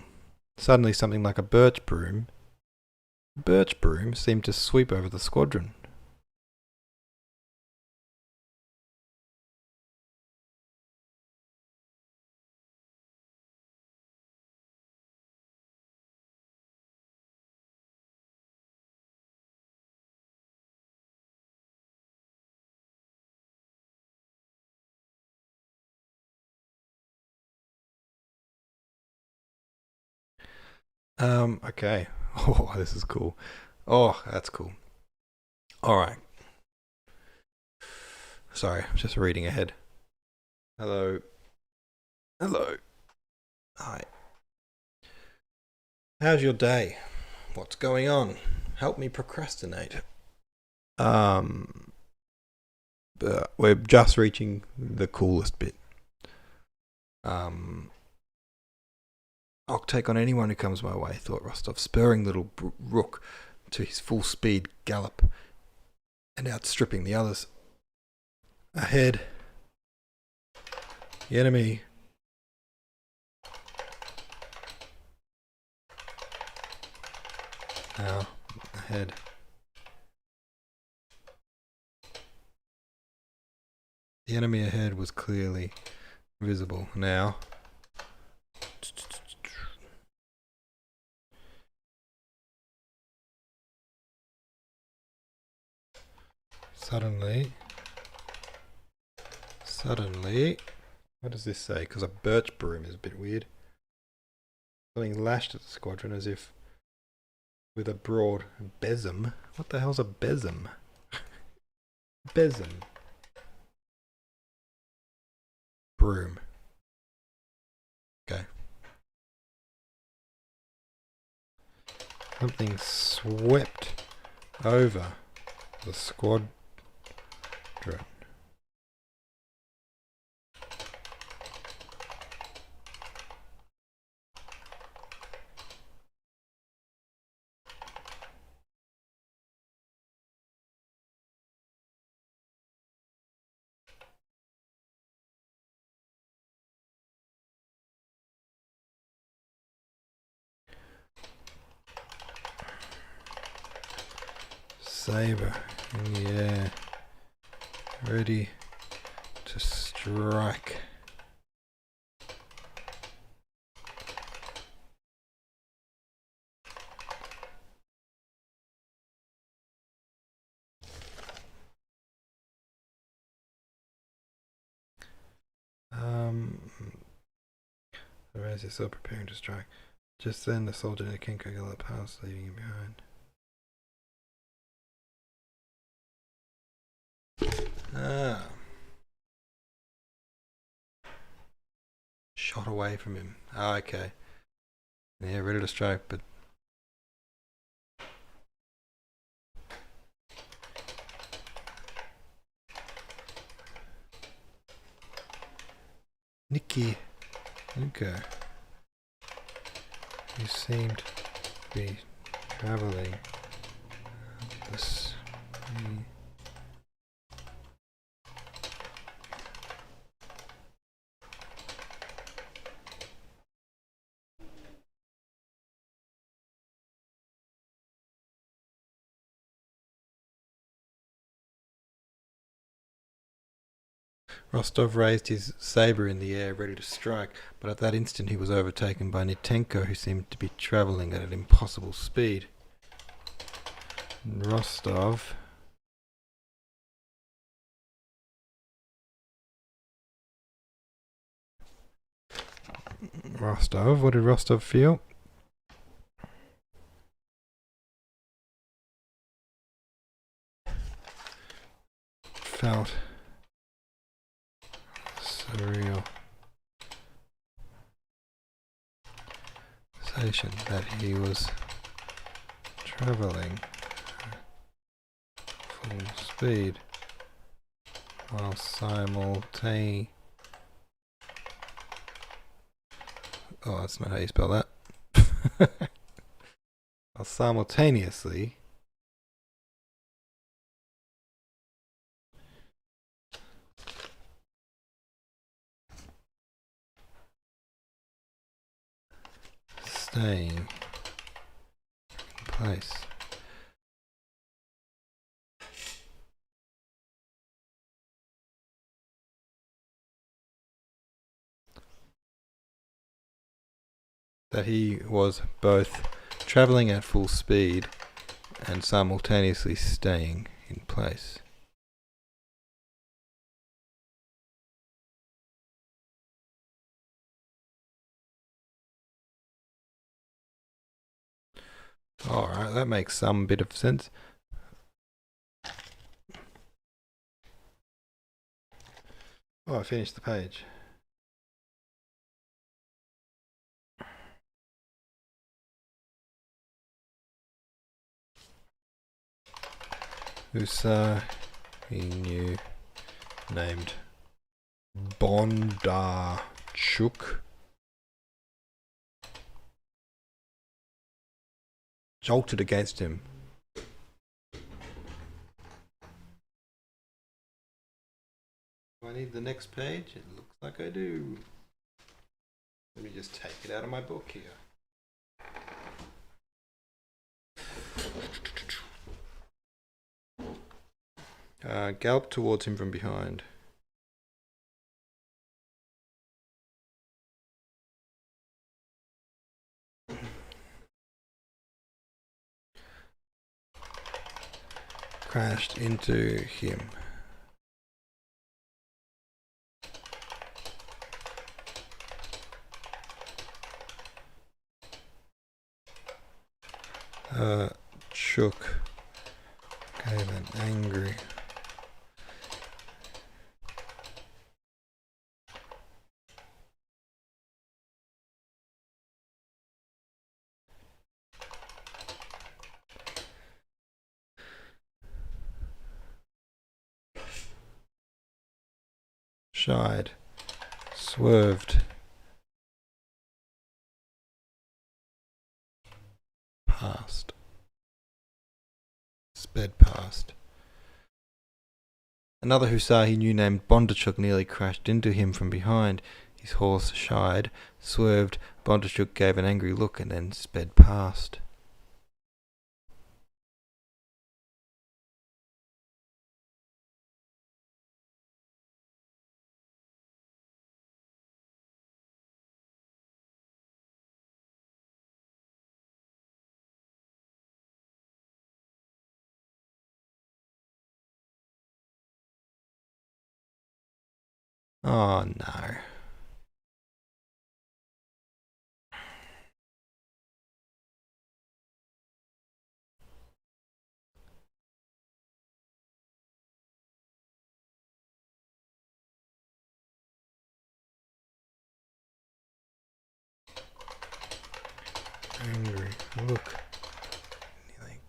Suddenly, something like a birch broom seemed to sweep over the squadron. Okay. Oh, this is cool. Oh, that's cool. Alright. Sorry, I'm just reading ahead. Hello. Hello. Hi. How's your day? What's going on? Help me procrastinate. But we're just reaching the coolest bit. I'll take on anyone who comes my way, thought Rostov, spurring little rook to his full speed gallop and outstripping the others. Ahead, the enemy. Now, ahead. The enemy ahead was clearly visible now. Suddenly, what does this say? Because a birch broom is a bit weird. Something lashed at the squadron as if with a broad besom. What the hell's a besom? Besom. Broom. Okay. Something swept over the squadron. Saber in the air, ready to strike. As they saw preparing to strike. Just then the soldier and the Kenko galloped past, leaving him behind. Ah. Shot away from him. Oh, okay. Yeah, ready to strike, but Nicky Luca, who seemed to be travelling this. Rostov raised his sabre in the air, ready to strike, but at that instant he was overtaken by Nitenko, who seemed to be travelling at an impossible speed. Rostov what did Rostov feel? Felt surreal sensation that he was travelling full speed while simultaneously. Oh, that's not how you spell that. While simultaneously staying in place. That he was both travelling at full speed and simultaneously staying in place. Alright, that makes some bit of sense. Oh, I finished the page. Usa, he knew, named Bondarchuk. Jolted against him. Do I need the next page? It looks like I do. Let me just take it out of my book here. Galloped towards him from behind. Crashed into him. Chook gave an angry shied, swerved past, sped past. Another hussar he knew named Bondarchuk nearly crashed into him from behind. His horse shied, swerved, Bondarchuk gave an angry look and then sped past. Oh no. Angry. Look. Nearly.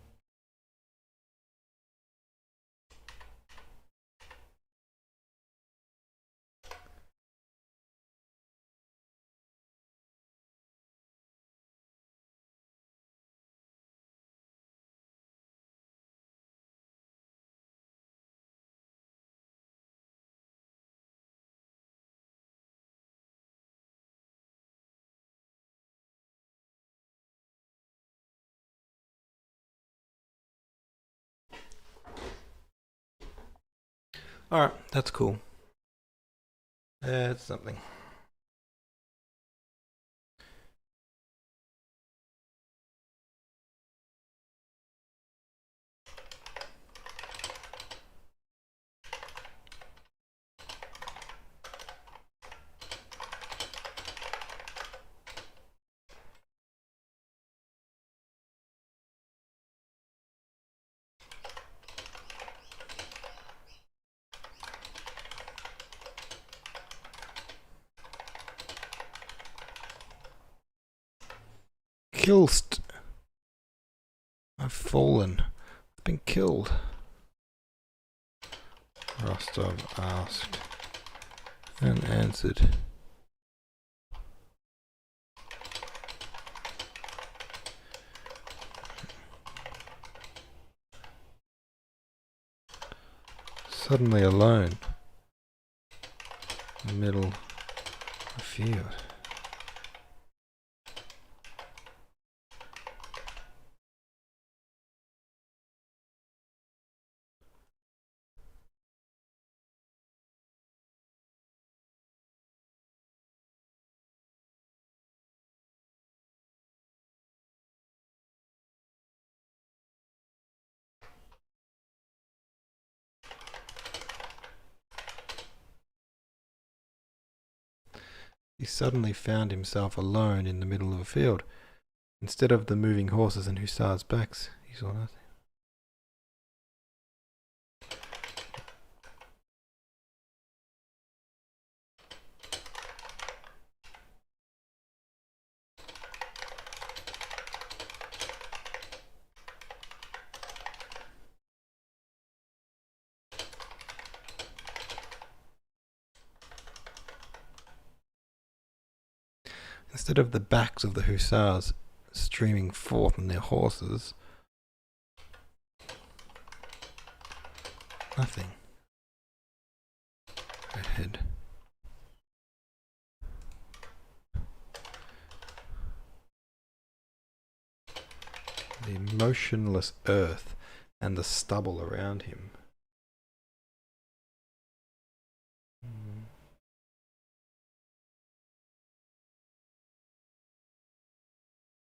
Alright, that's cool. That's something. Killst. I've fallen. I've been killed. Rostov asked and answered. Suddenly alone. In the middle of the field. He suddenly found himself alone in the middle of a field. Instead of the moving horses and hussars' backs, he saw nothing. Instead of the backs of the hussars streaming forth on their horses, nothing ahead. The motionless earth and the stubble around him.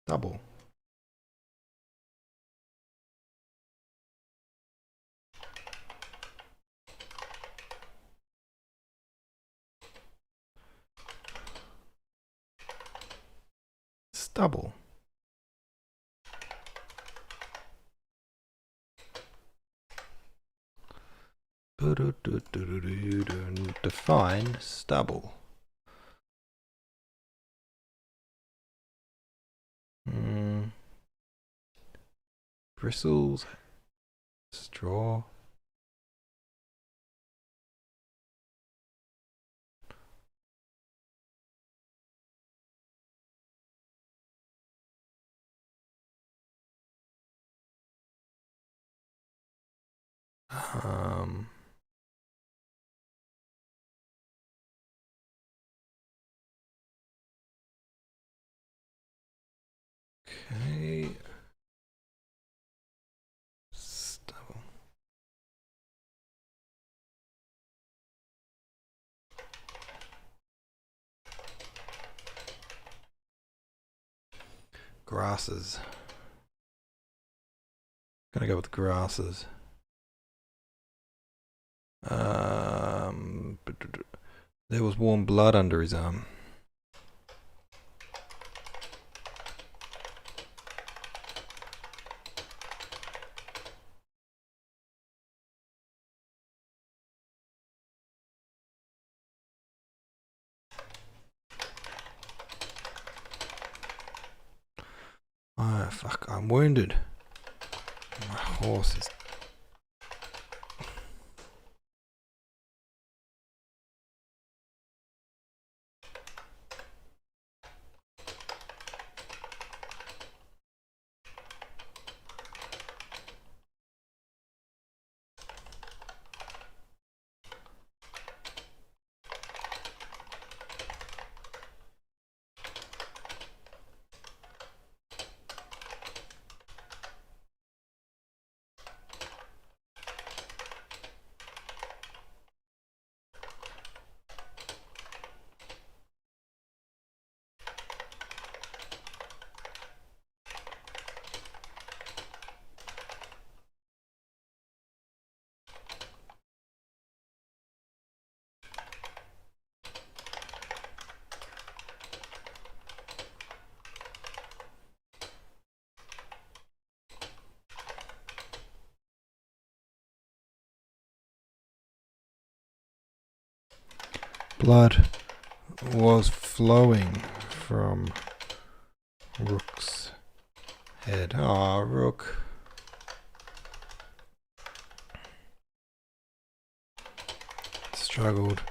Stubble. Stubble. Define stubble. Bristles, straw. Okay. Stubble. Grasses. Gonna go with grasses. There was warm blood under his arm. fuck, I'm wounded. My horse is... Blood was flowing from Rook's head. Ah, Rook. Struggled.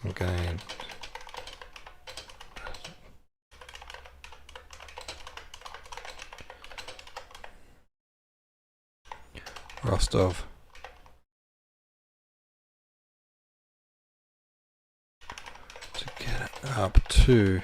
Again. Rostov. To get it up to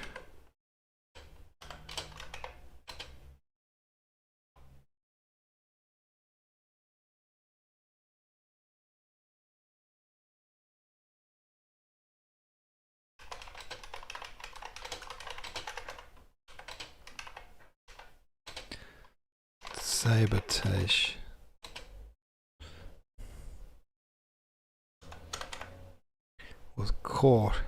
Sabotage. Was caught.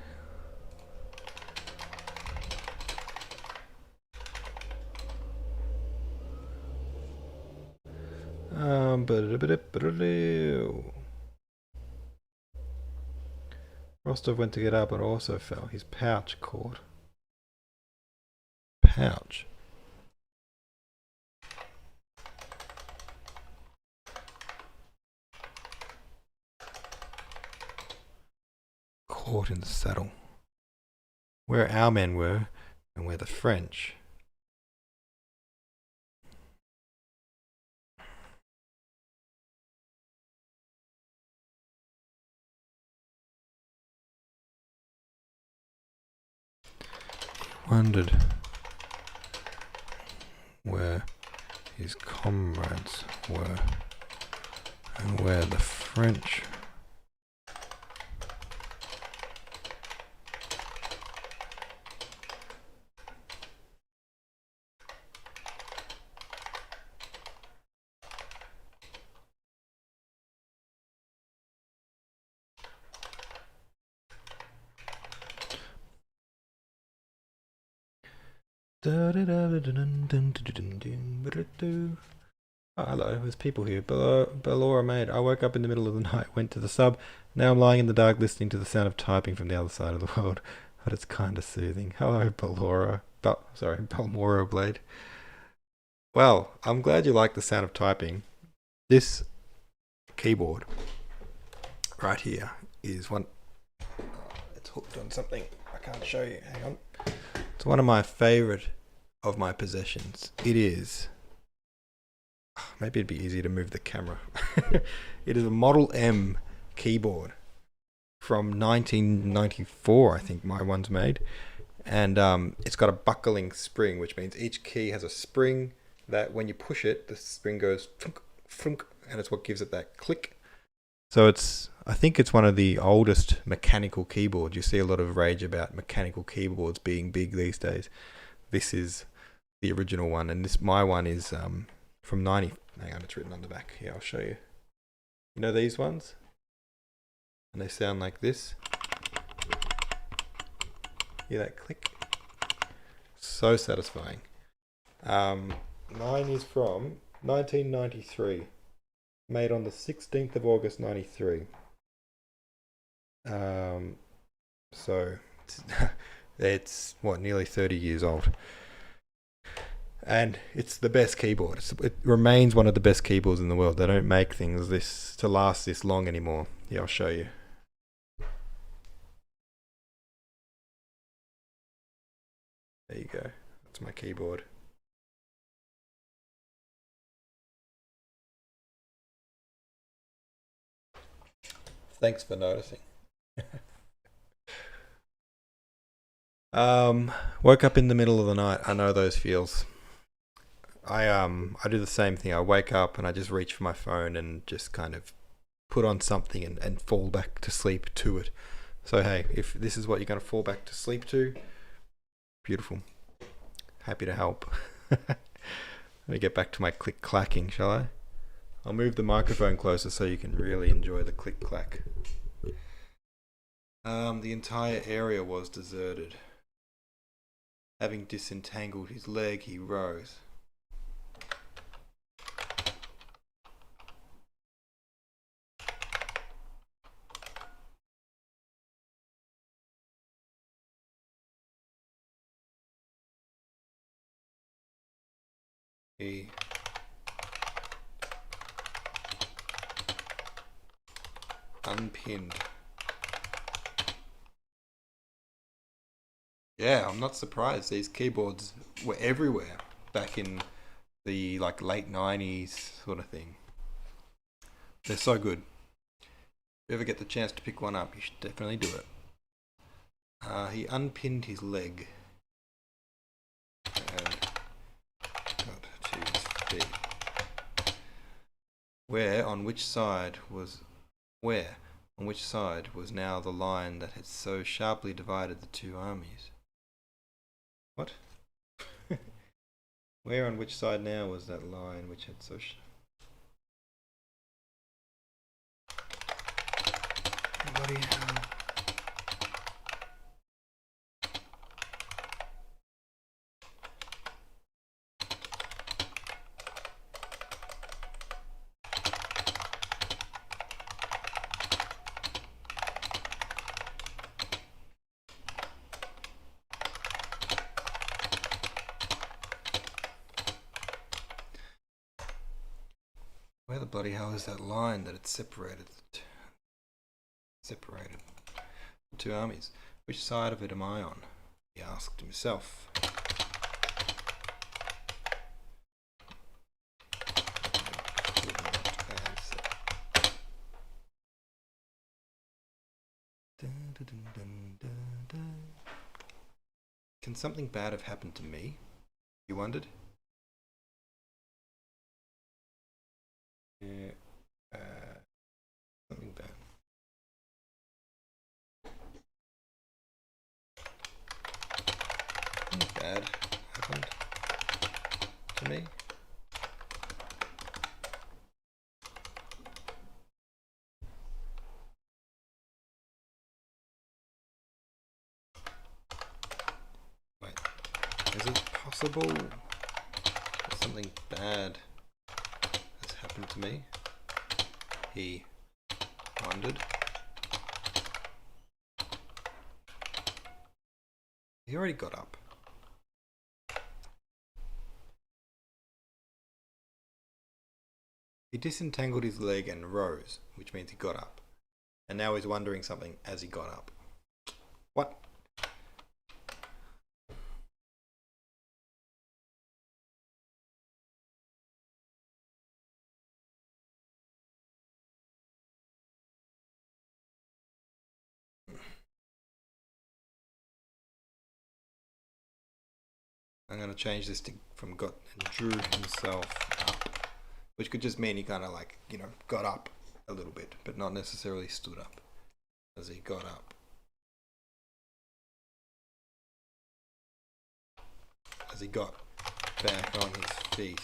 Rostov went to get up but also fell. His pouch caught. Pouch. Caught in the saddle. Where our men were and where the French. Wondered where his comrades were and where the French Oh, hello, there's people here. Bellora made. I woke up in the middle of the night, went to the sub. Now I'm lying in the dark listening to the sound of typing from the other side of the world. But it's kind of soothing. Hello, Bellora. Balmoro Blade. Well, I'm glad you like the sound of typing. This keyboard right here is one... It's hooked on something. I can't show you. Hang on. It's one of my favorite of my possessions. It is... Maybe it'd be easier to move the camera. It is a Model M keyboard from 1994, I think my one's made. And it's got a buckling spring, which means each key has a spring that when you push it, the spring goes frunk, frunk, and it's what gives it that click. So I think it's one of the oldest mechanical keyboards. You see a lot of rage about mechanical keyboards being big these days. This is the original one, and my one is from 90. Hang on, it's written on the back. Here, I'll show you. You know these ones? And they sound like this. Hear that click? So satisfying. Mine is from 1993. Made on the 16th of August 93. So it's what, nearly 30 years old. And it's the best keyboard. It remains one of the best keyboards in the world. They don't make things this to last this long anymore. Yeah, I'll show you. There you go. That's my keyboard. Thanks for noticing. Woke up in the middle of the night. I know those feels. I do the same thing. I wake up and I just reach for my phone and just kind of put on something and fall back to sleep to it. So hey, if this is what you're going to fall back to sleep to, beautiful. Happy to help. Let me get back to my click clacking, shall I? I'll move the microphone closer so you can really enjoy the click clack. The entire area was deserted. Having disentangled his leg, he rose. He unpinned. Yeah, I'm not surprised. These keyboards were everywhere back in the late 90s sort of thing. They're so good. If you ever get the chance to pick one up, you should definitely do it. He unpinned his leg and got to his feet. Where on which side was now the line that had so sharply divided the two armies? What? Where on which side now was that line which had so bloody hell. Where the bloody hell is that line that had separated the two armies? Which side of it am I on? He asked himself. Can something bad have happened to me? He wondered. Yeah, something bad. Something bad happened to me. Wait, is it possible that something bad has happened to me? He wondered. He already got up. He disentangled his leg and rose, which means he got up. And now he's wondering something as he got up. What? I'm going to change this to from got and drew himself up, which could just mean he kind of got up a little bit, but not necessarily stood up as he got up. As he got back on his feet.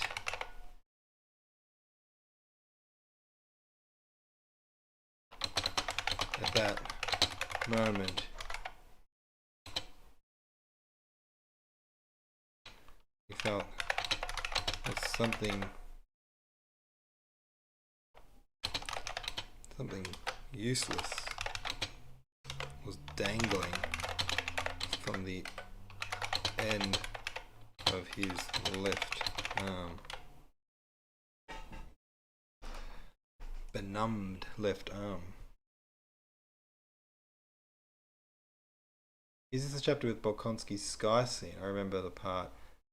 At that moment, he felt that something useless was dangling from the end of his left arm. Benumbed left arm. Is this a chapter with Bolkonski's sky scene? I remember the part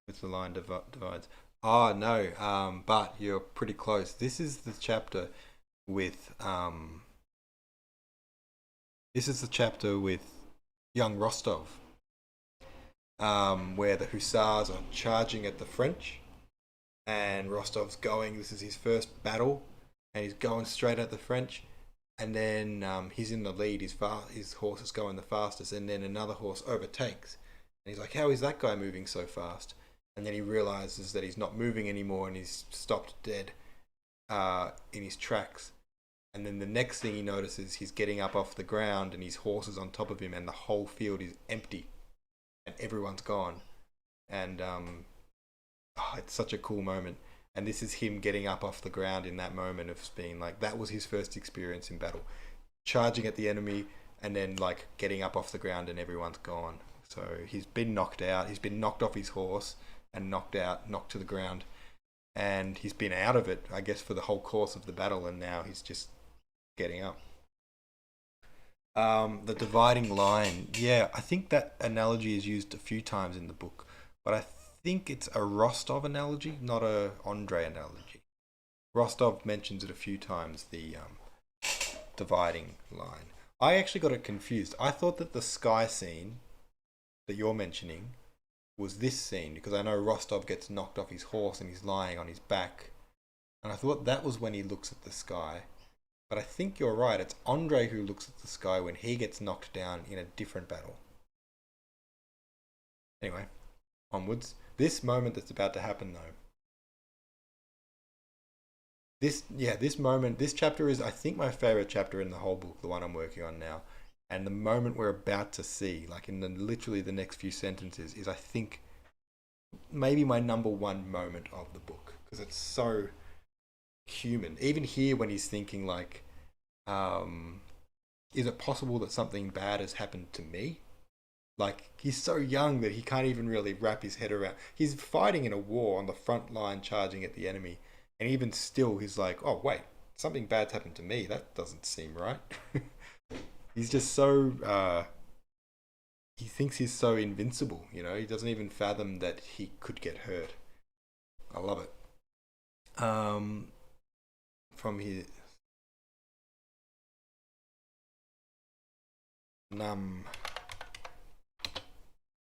with the line divides. Oh no, but you're pretty close. This is the chapter with young Rostov, where the hussars are charging at the French, and Rostov's going. This is his first battle, and he's going straight at the French. And then he's in the lead. His horse is going the fastest, and then another horse overtakes. And he's like, "How is that guy moving so fast?" And then he realizes that he's not moving anymore, and he's stopped dead in his tracks. And then the next thing he notices, he's getting up off the ground, and his horse is on top of him, and the whole field is empty, and everyone's gone. And it's such a cool moment. And this is him getting up off the ground in that moment of being like, that was his first experience in battle. Charging at the enemy and then like getting up off the ground and everyone's gone. So he's been knocked out. He's been knocked off his horse and knocked to the ground. And he's been out of it, I guess, for the whole course of the battle. And now he's just getting up. The dividing line. Yeah, I think that analogy is used a few times in the book. But I think it's a Rostov analogy, not a Andre analogy. Rostov mentions it a few times, the dividing line. I actually got it confused. I thought that the sky scene that you're mentioning was this scene, because I know Rostov gets knocked off his horse and he's lying on his back. And I thought that was when he looks at the sky. But I think you're right. It's Andre who looks at the sky when he gets knocked down in a different battle. Anyway, onwards. This moment that's about to happen, though. This chapter is, I think, my favorite chapter in the whole book, the one I'm working on now. And the moment we're about to see, like in literally the next few sentences, is, I think, maybe my number one moment of the book, because it's so human. Even here, when he's thinking like, is it possible that something bad has happened to me? Like, he's so young that he can't even really wrap his head around. He's fighting in a war on the front line, charging at the enemy. And even still, he's like, oh, wait, something bad's happened to me. That doesn't seem right. He's just so... he thinks he's so invincible, you know? He doesn't even fathom that he could get hurt. I love it. From his... numb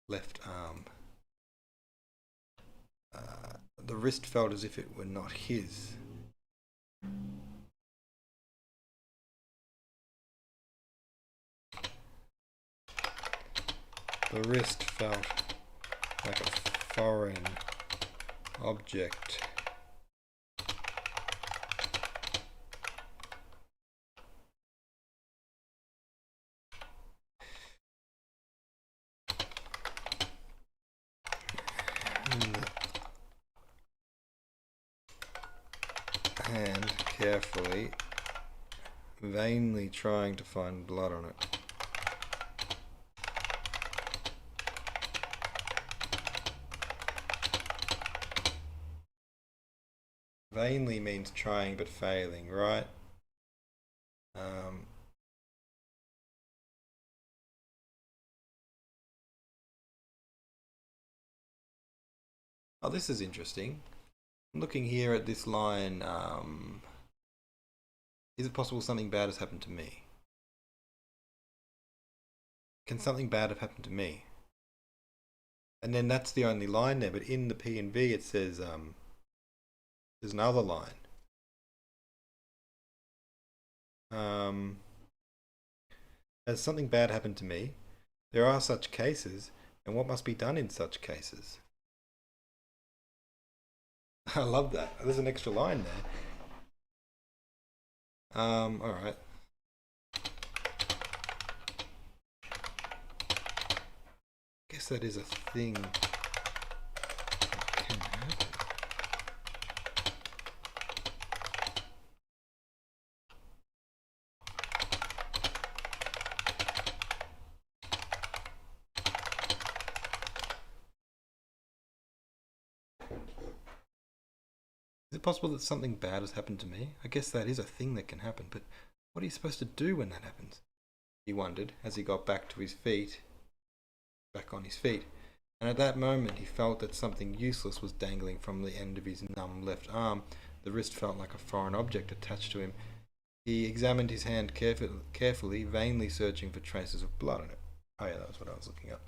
left arm. The wrist felt as if it were not his. The wrist felt like a foreign object. Hand carefully, vainly trying to find blood on it. Vainly means trying but failing, right? Oh, this is interesting. I'm looking here at this line, is it possible something bad has happened to me? Can something bad have happened to me? And then that's the only line there, but in the P and V it says, there's another line. Has something bad happened to me? There are such cases, and what must be done in such cases? I love that. There's an extra line there. Alright. Guess that is a thing. Is it possible that something bad has happened to me? I guess that is a thing that can happen, but what are you supposed to do when that happens? He wondered as he got back on his feet. And at that moment he felt that something useless was dangling from the end of his numb left arm. The wrist felt like a foreign object attached to him. He examined his hand carefully, vainly searching for traces of blood on it. Oh yeah, that was what I was looking at.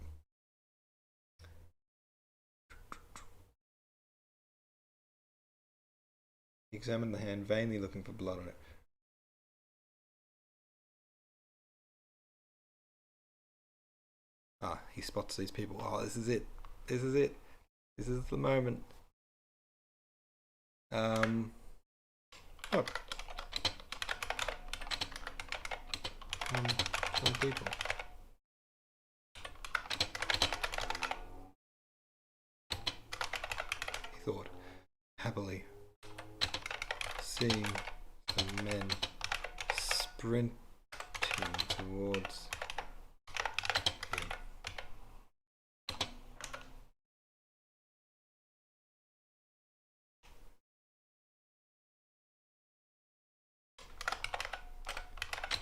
He examined the hand, vainly looking for blood on it. Ah, he spots these people. Oh, this is it. This is it. This is the moment. Oh. Some people. He thought, happily, seeing the men sprinting towards him.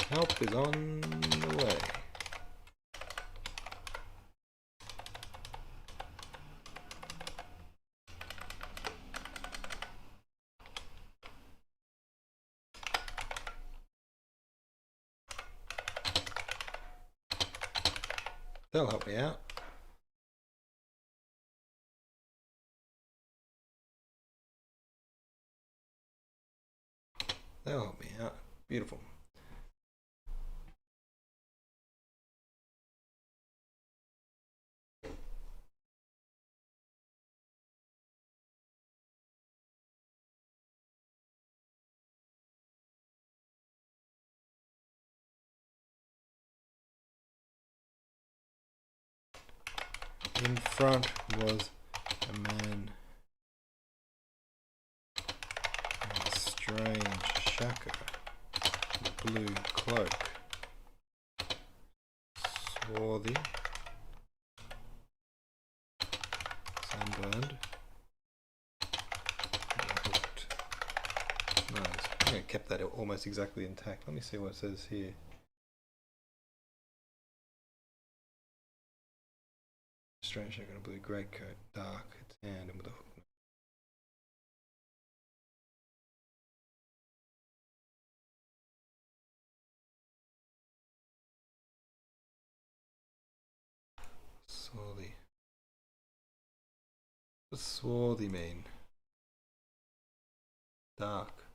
Help is on the way. They'll help me out. They'll help me out. Beautiful. In front was a man in a strange shaka, blue cloak, swarthy, sunburned, hooked nose. I kept that almost exactly intact. Let me see what it says here. Strange shaka, a blue greatcoat, dark, tanned, and with a hook. Swarthy. What does swarthy mean? Dark.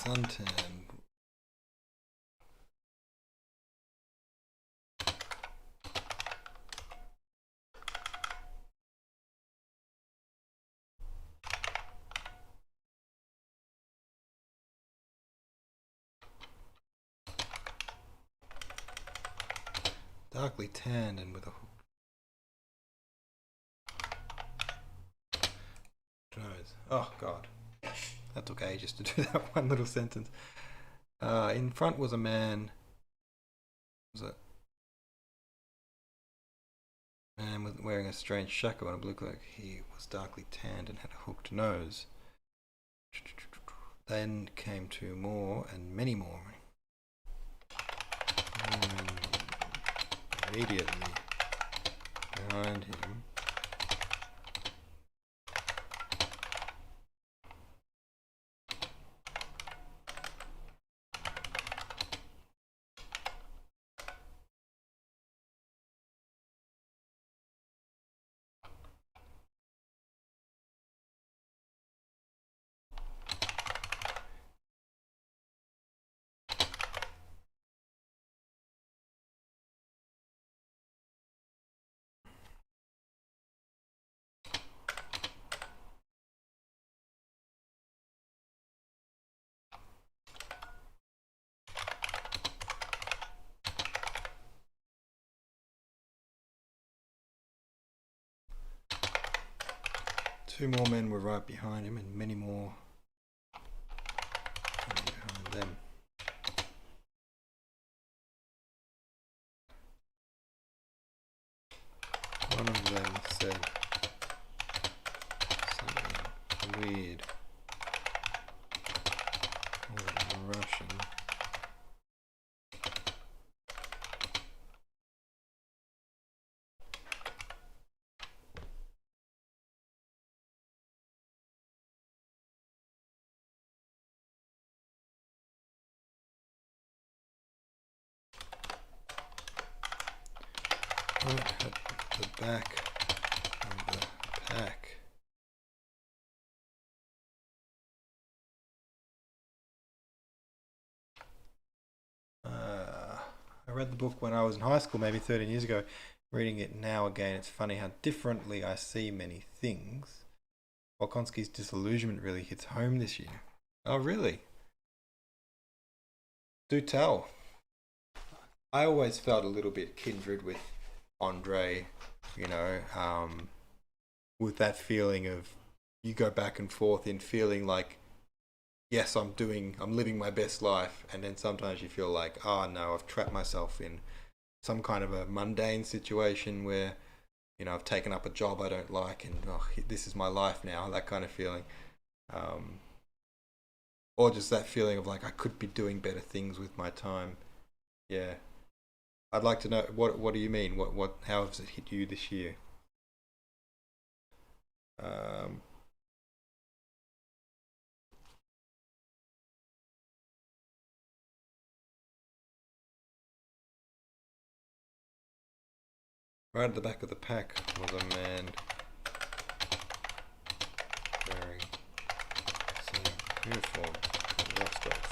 Suntan. Darkly tanned and with a hook nose. Oh god. That took ages to do that one little sentence. In front was a man. Was it? Man wearing a strange shako and a blue cloak. He was darkly tanned and had a hooked nose. Then came two more and many more. Immediately behind him 2 more men were right behind him, and many more behind them. One of them said something weird in Russian. Right at the back of the pack. I read the book when I was in high school, maybe 13 years ago. Reading it now again, it's funny how differently I see many things. Volkonsky's disillusionment really hits home this year. Oh, really? Do tell. I always felt a little bit kindred with Andre, you know, with that feeling of you go back and forth in feeling like, yes, I'm living my best life, and then sometimes you feel like, oh no, I've trapped myself in some kind of a mundane situation where, you know, I've taken up a job I don't like, and oh, this is my life now, that kind of feeling. Or just that feeling of like I could be doing better things with my time. Yeah. I'd like to know what do you mean? How has it hit you this year? Right at the back of the pack was a man wearing some uniform in Rostov.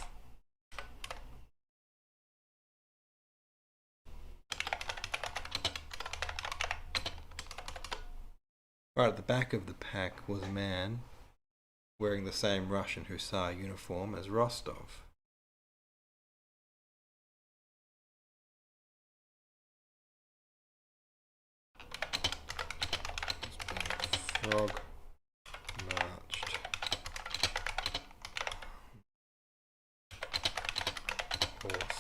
Right at the back of the pack was a man wearing the same Russian Hussar uniform as Rostov. Frog marched. Horse.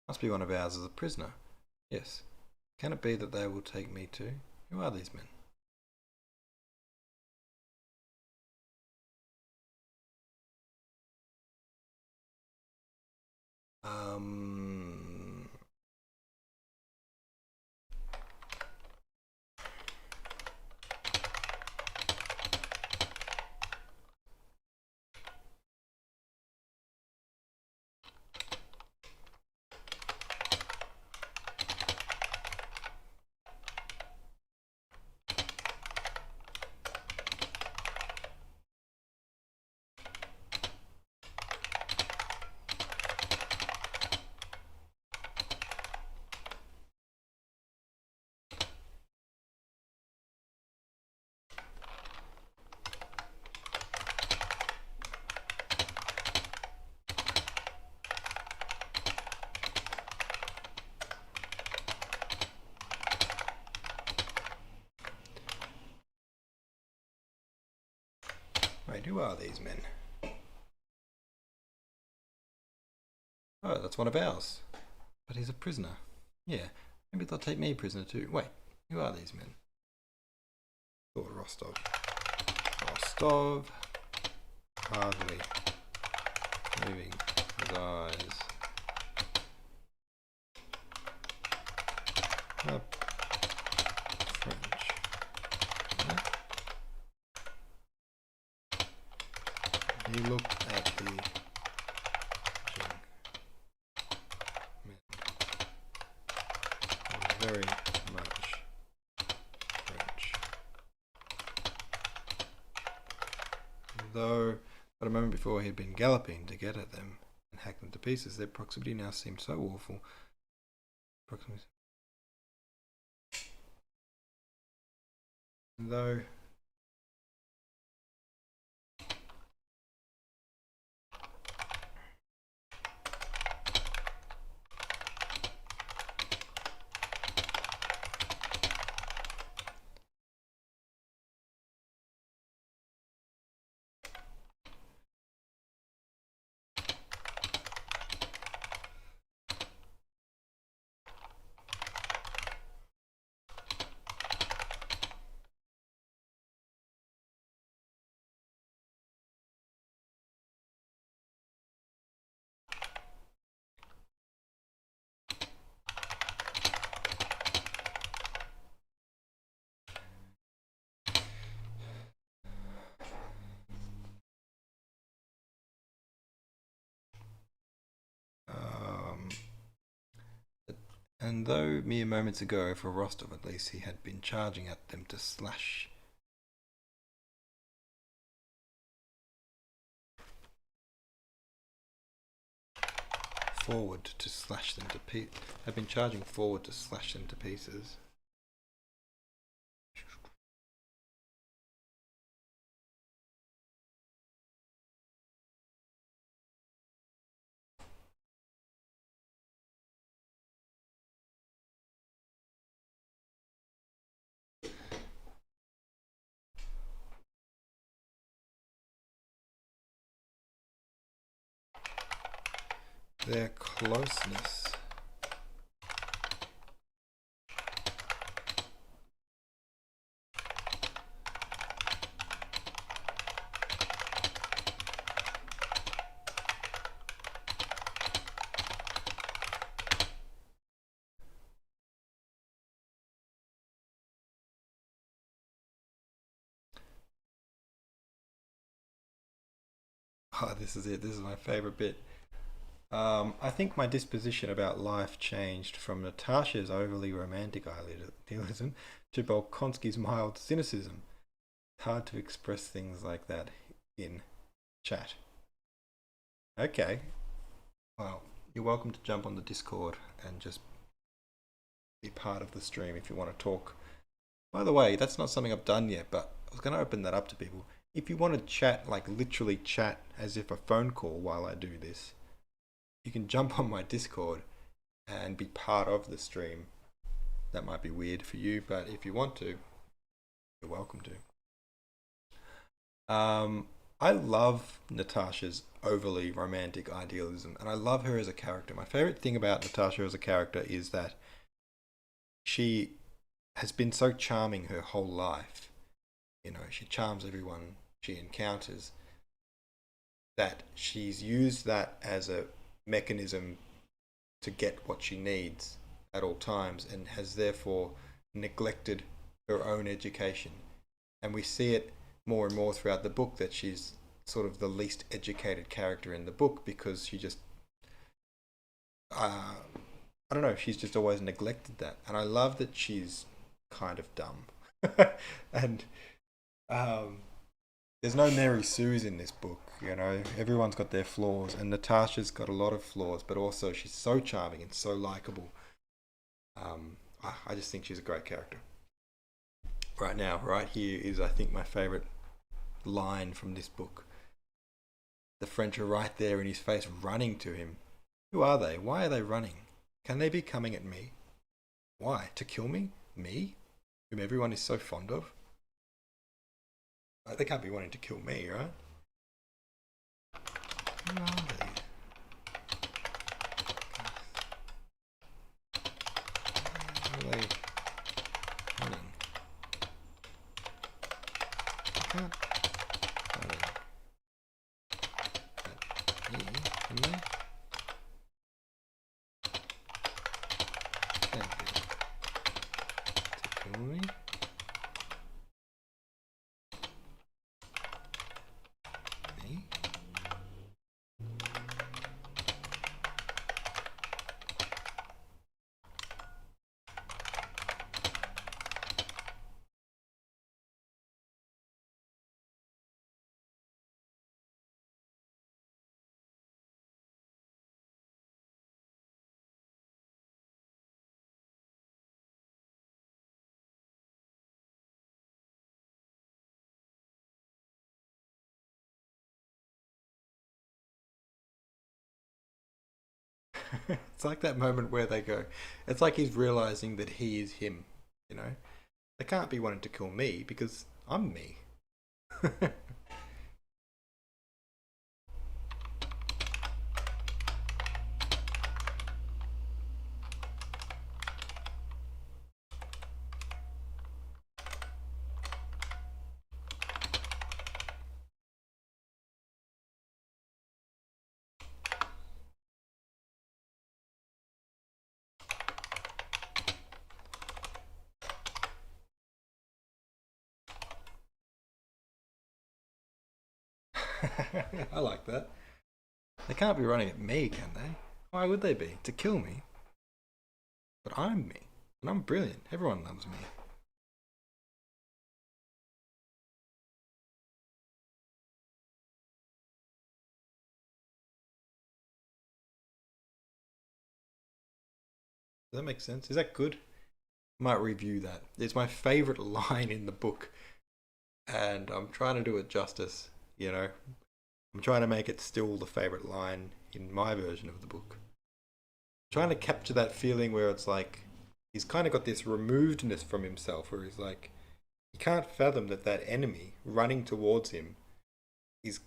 Must be one of ours as a prisoner. Yes. Can it be that they will take me too? Who are these men? Wait, who are these men? Oh, that's one of ours. But he's a prisoner. Yeah, maybe they'll take me prisoner too. Wait, who are these men? Oh, Rostov. Rostov. Hardly moving his eyes. Up. French. Yeah. He looked at the men very much French. Though, but a moment before he had been galloping to get at them and hack them to pieces, their proximity now seemed so awful. Proximity. Though And though mere moments ago, for Rostov at least, he had been charging at them to slash forward to slash them to pieces. Had been charging forward to slash them to pieces. Their closeness. Oh, this is it. This is my favorite bit. I think my disposition about life changed from Natasha's overly romantic idealism to Bolkonsky's mild cynicism. Hard to express things like that in chat. Okay. Well, you're welcome to jump on the Discord and just be part of the stream if you want to talk. By the way, that's not something I've done yet, but I was going to open that up to people. If you want to chat, like literally chat as if a phone call while I do this, you can jump on my Discord and be part of the stream. That might be weird for you, but if you want to, you're welcome to. I love Natasha's overly romantic idealism, and I love her as a character. My favorite thing about Natasha as a character is that she has been so charming her whole life. You know, she charms everyone she encounters. That she's used that as a mechanism to get what she needs at all times, and has therefore neglected her own education. And we see it more and more throughout the book that she's sort of the least educated character in the book, because she just I don't know, she's just always neglected that. And I love that she's kind of dumb. And there's no Mary Sue's in this book, you know. Everyone's got their flaws, and Natasha's got a lot of flaws, but also she's so charming and so likable. I just think she's a great character. Right now, right here is, I think, my favorite line from this book. The French are right there in his face, running to him. Who are they? Why are they running? Can they be coming at me? Why? To kill me? Me? Whom everyone is so fond of? They can't be wanting to kill me, right? Who are they? Why are they running? They can't run at me, can they? Can't be. To kill me? Me? It's like that moment where they go, it's like he's realizing that he is him, you know? They can't be wanting to kill me because I'm me. I like that. They can't be running at me, can they? Why would they be? To kill me? but I'm me. And I'm brilliant. Everyone loves me. Does that make sense? Is that good? I might review that. It's my favorite line in the book, and I'm trying to do it justice, you know. I'm trying to make it still the favorite line in my version of the book. Trying to capture that feeling where it's like he's kind of got this removedness from himself, where he's like, he can't fathom that that enemy running towards him is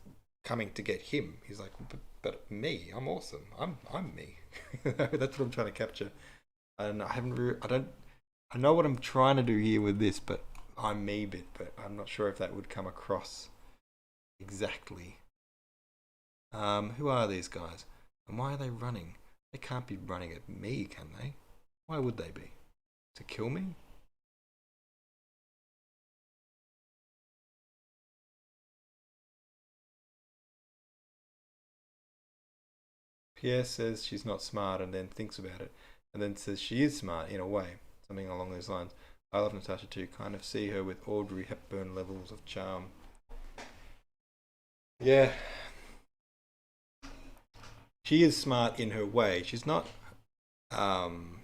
coming to get him. He's like, but me, I'm awesome. I'm me. That's what I'm trying to capture. And I know what I'm trying to do here with this, but I'm me bit, but I'm not sure if that would come across exactly. Who are these guys? And why are they running? They can't be running at me, can they? Why would they be? To kill me? Pierre says she's not smart and then thinks about it, and then says she is smart in a way, something along those lines. I love Natasha too, kind of see her with Audrey Hepburn levels of charm. Yeah, she is smart in her way. She's not. Um,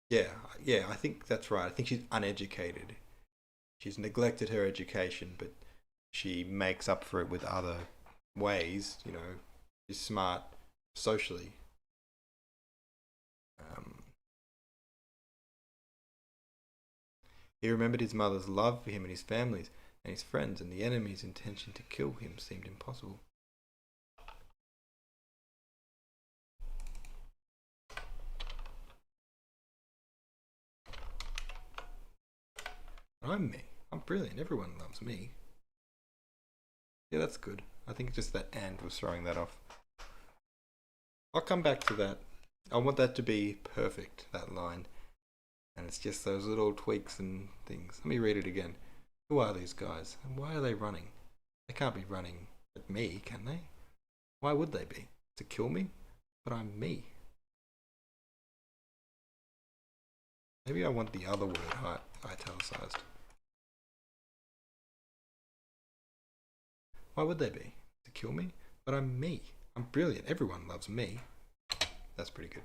yeah, yeah, I think that's right. I think she's uneducated. She's neglected her education, but she makes up for it with other ways. You know, she's smart socially. Um, he remembered his mother's love for him and his families and his friends, and the enemy's intention to kill him seemed impossible. I'm me. I'm brilliant. Everyone loves me. Yeah, that's good. I think just that and was throwing that off. I'll come back to that. I want that to be perfect, that line. And it's just those little tweaks and things. Let me read it again. Who are these guys? And why are they running? They can't be running at me, can they? Why would they be? To kill me? But I'm me. Maybe I want the other word italicized. Why would they be? To kill me? But I'm me. I'm brilliant. Everyone loves me. That's pretty good.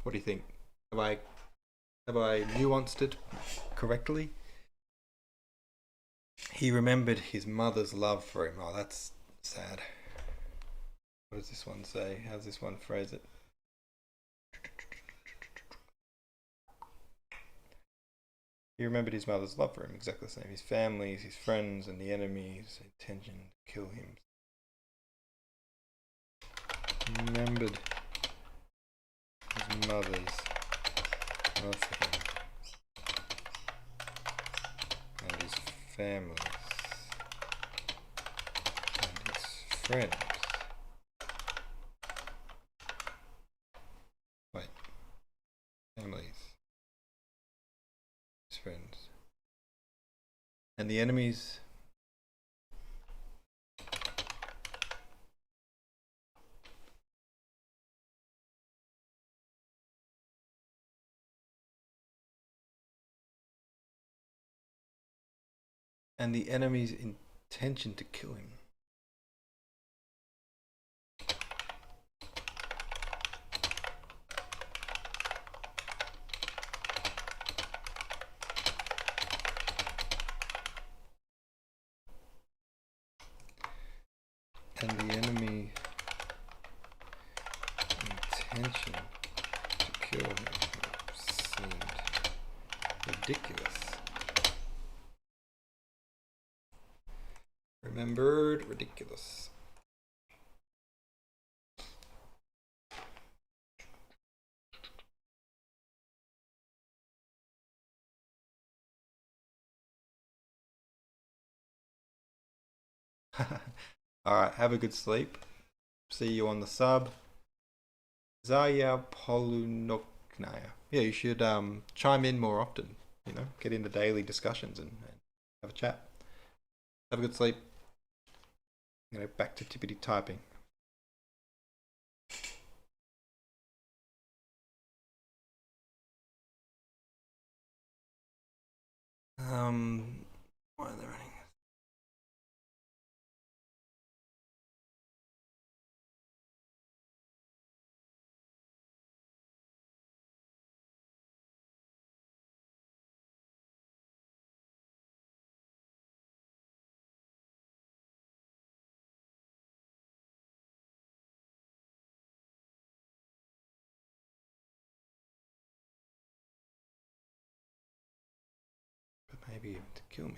What do you think? Have I nuanced it correctly? He remembered his mother's love for him. Oh, that's sad. What does this one say? How's this one phrase it? He remembered his mother's love for him, exactly the same. His families, his friends, and the enemy's intention to kill him. Remembered his mother's love for him and his families and his friends. Wait, families, his friends, and the enemies. And the enemy's intention to kill him. And the enemy intention to kill him seemed ridiculous. Remembered ridiculous. Alright, have a good sleep. See you on the sub. Zaya Polunoknaya. Yeah, you should chime in more often, you know, get into daily discussions and have a chat. Have a good sleep. Back to tippity typing. Why are they running? But maybe to kill me.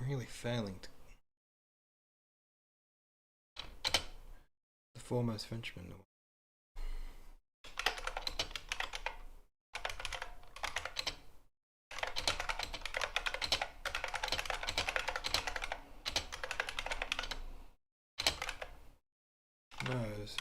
I'm really failing to. The foremost Frenchman. Knows.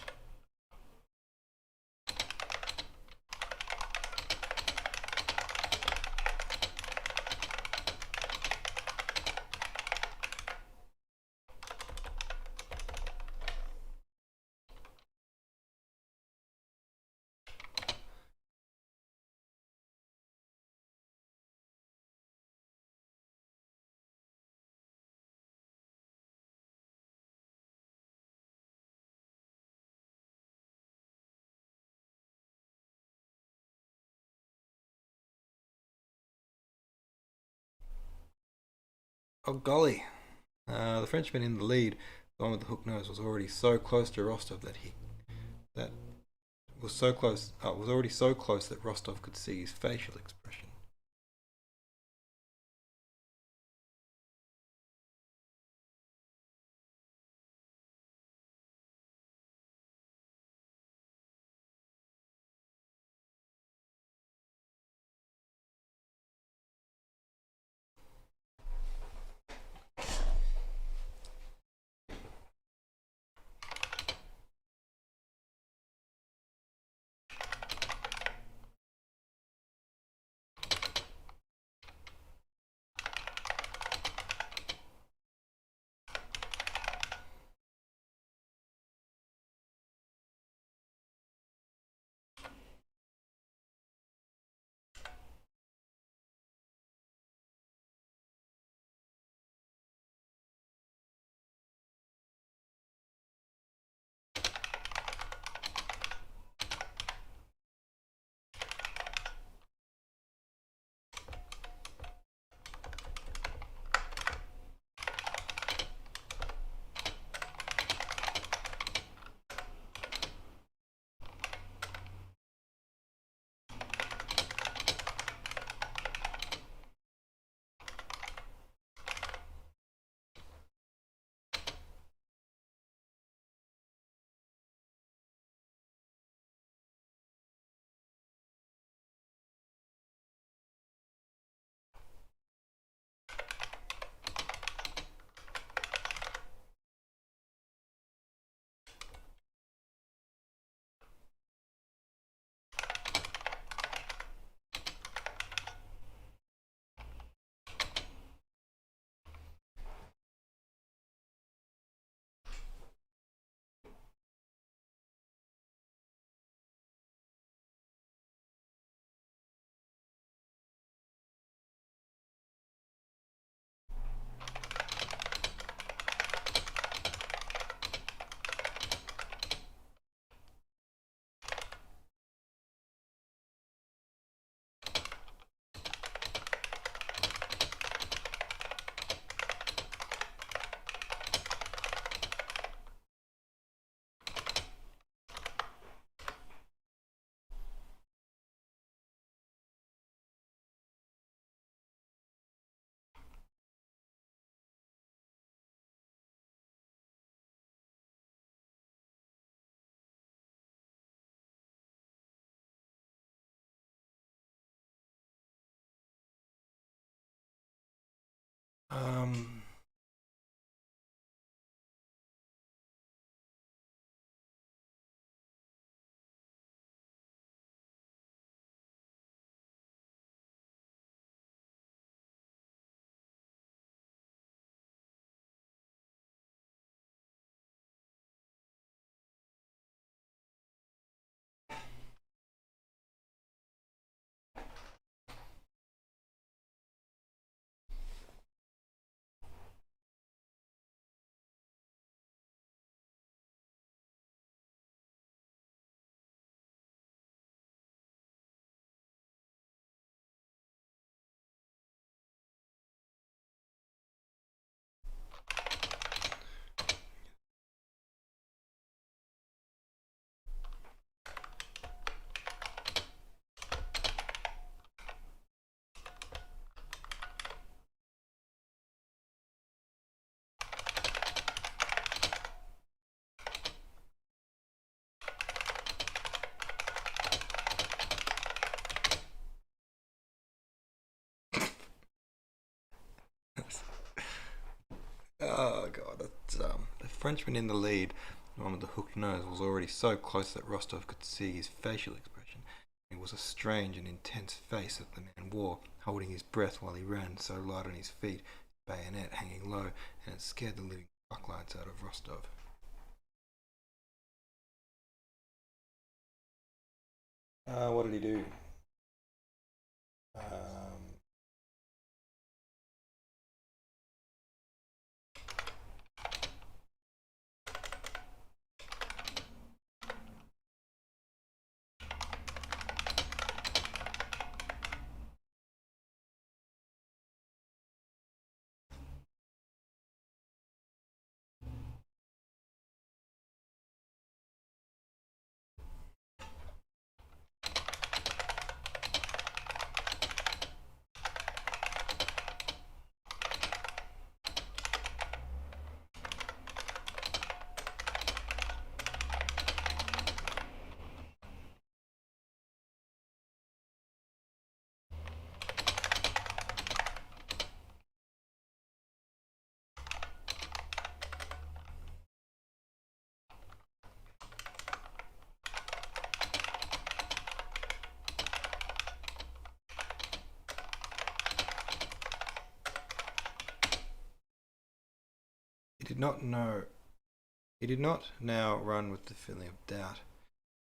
Oh golly! The Frenchman in the lead, the one with the hook nose, was already so close to Rostov that was so close. Was already so close that Rostov could see his facial expression. Um, Oh god, that's the Frenchman in the lead, the one with the hooked nose, was already so close that Rostov could see his facial expression. It was a strange and intense face that the man wore, holding his breath while he ran, so light on his feet, his bayonet hanging low, and it scared the living fucklights out of Rostov. What did he do? Um, he did not know. He did not now run with the feeling of doubt,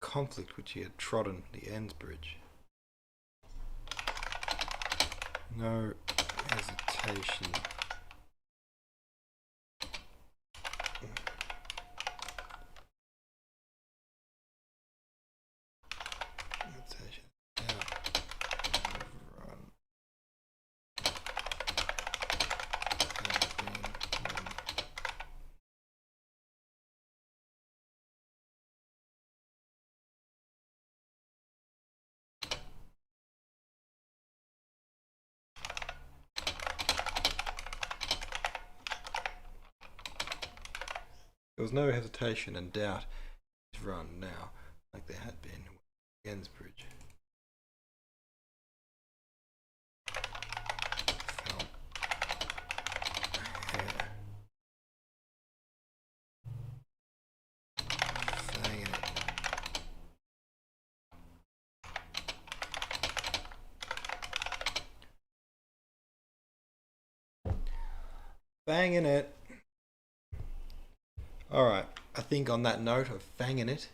conflict which he had trodden the ends bridge. No hesitation. Hesitation. Run. There was no hesitation and doubt in his run now, like there had been with the ends bridge. Felt hair. Fanging it. Banging it. Alright, I think on that note of fanging it,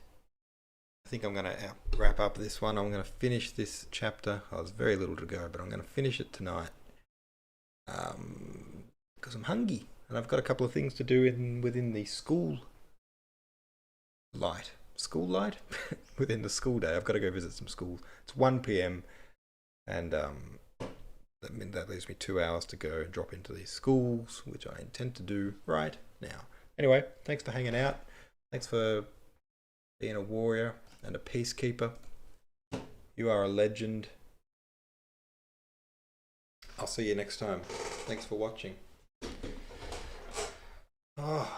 I think I'm going to wrap up this one. I'm going to finish this chapter. Oh, there's very little to go, but I'm going to finish it tonight. Because I'm hungry. And I've got a couple of things to do within the school light. School light? Within the school day. I've got to go visit some schools. It's 1 p.m. and that leaves me 2 hours to go and drop into these schools, which I intend to do right now. Anyway, thanks for hanging out. Thanks for being a warrior and a peacekeeper. You are a legend. I'll see you next time. Thanks for watching. Oh.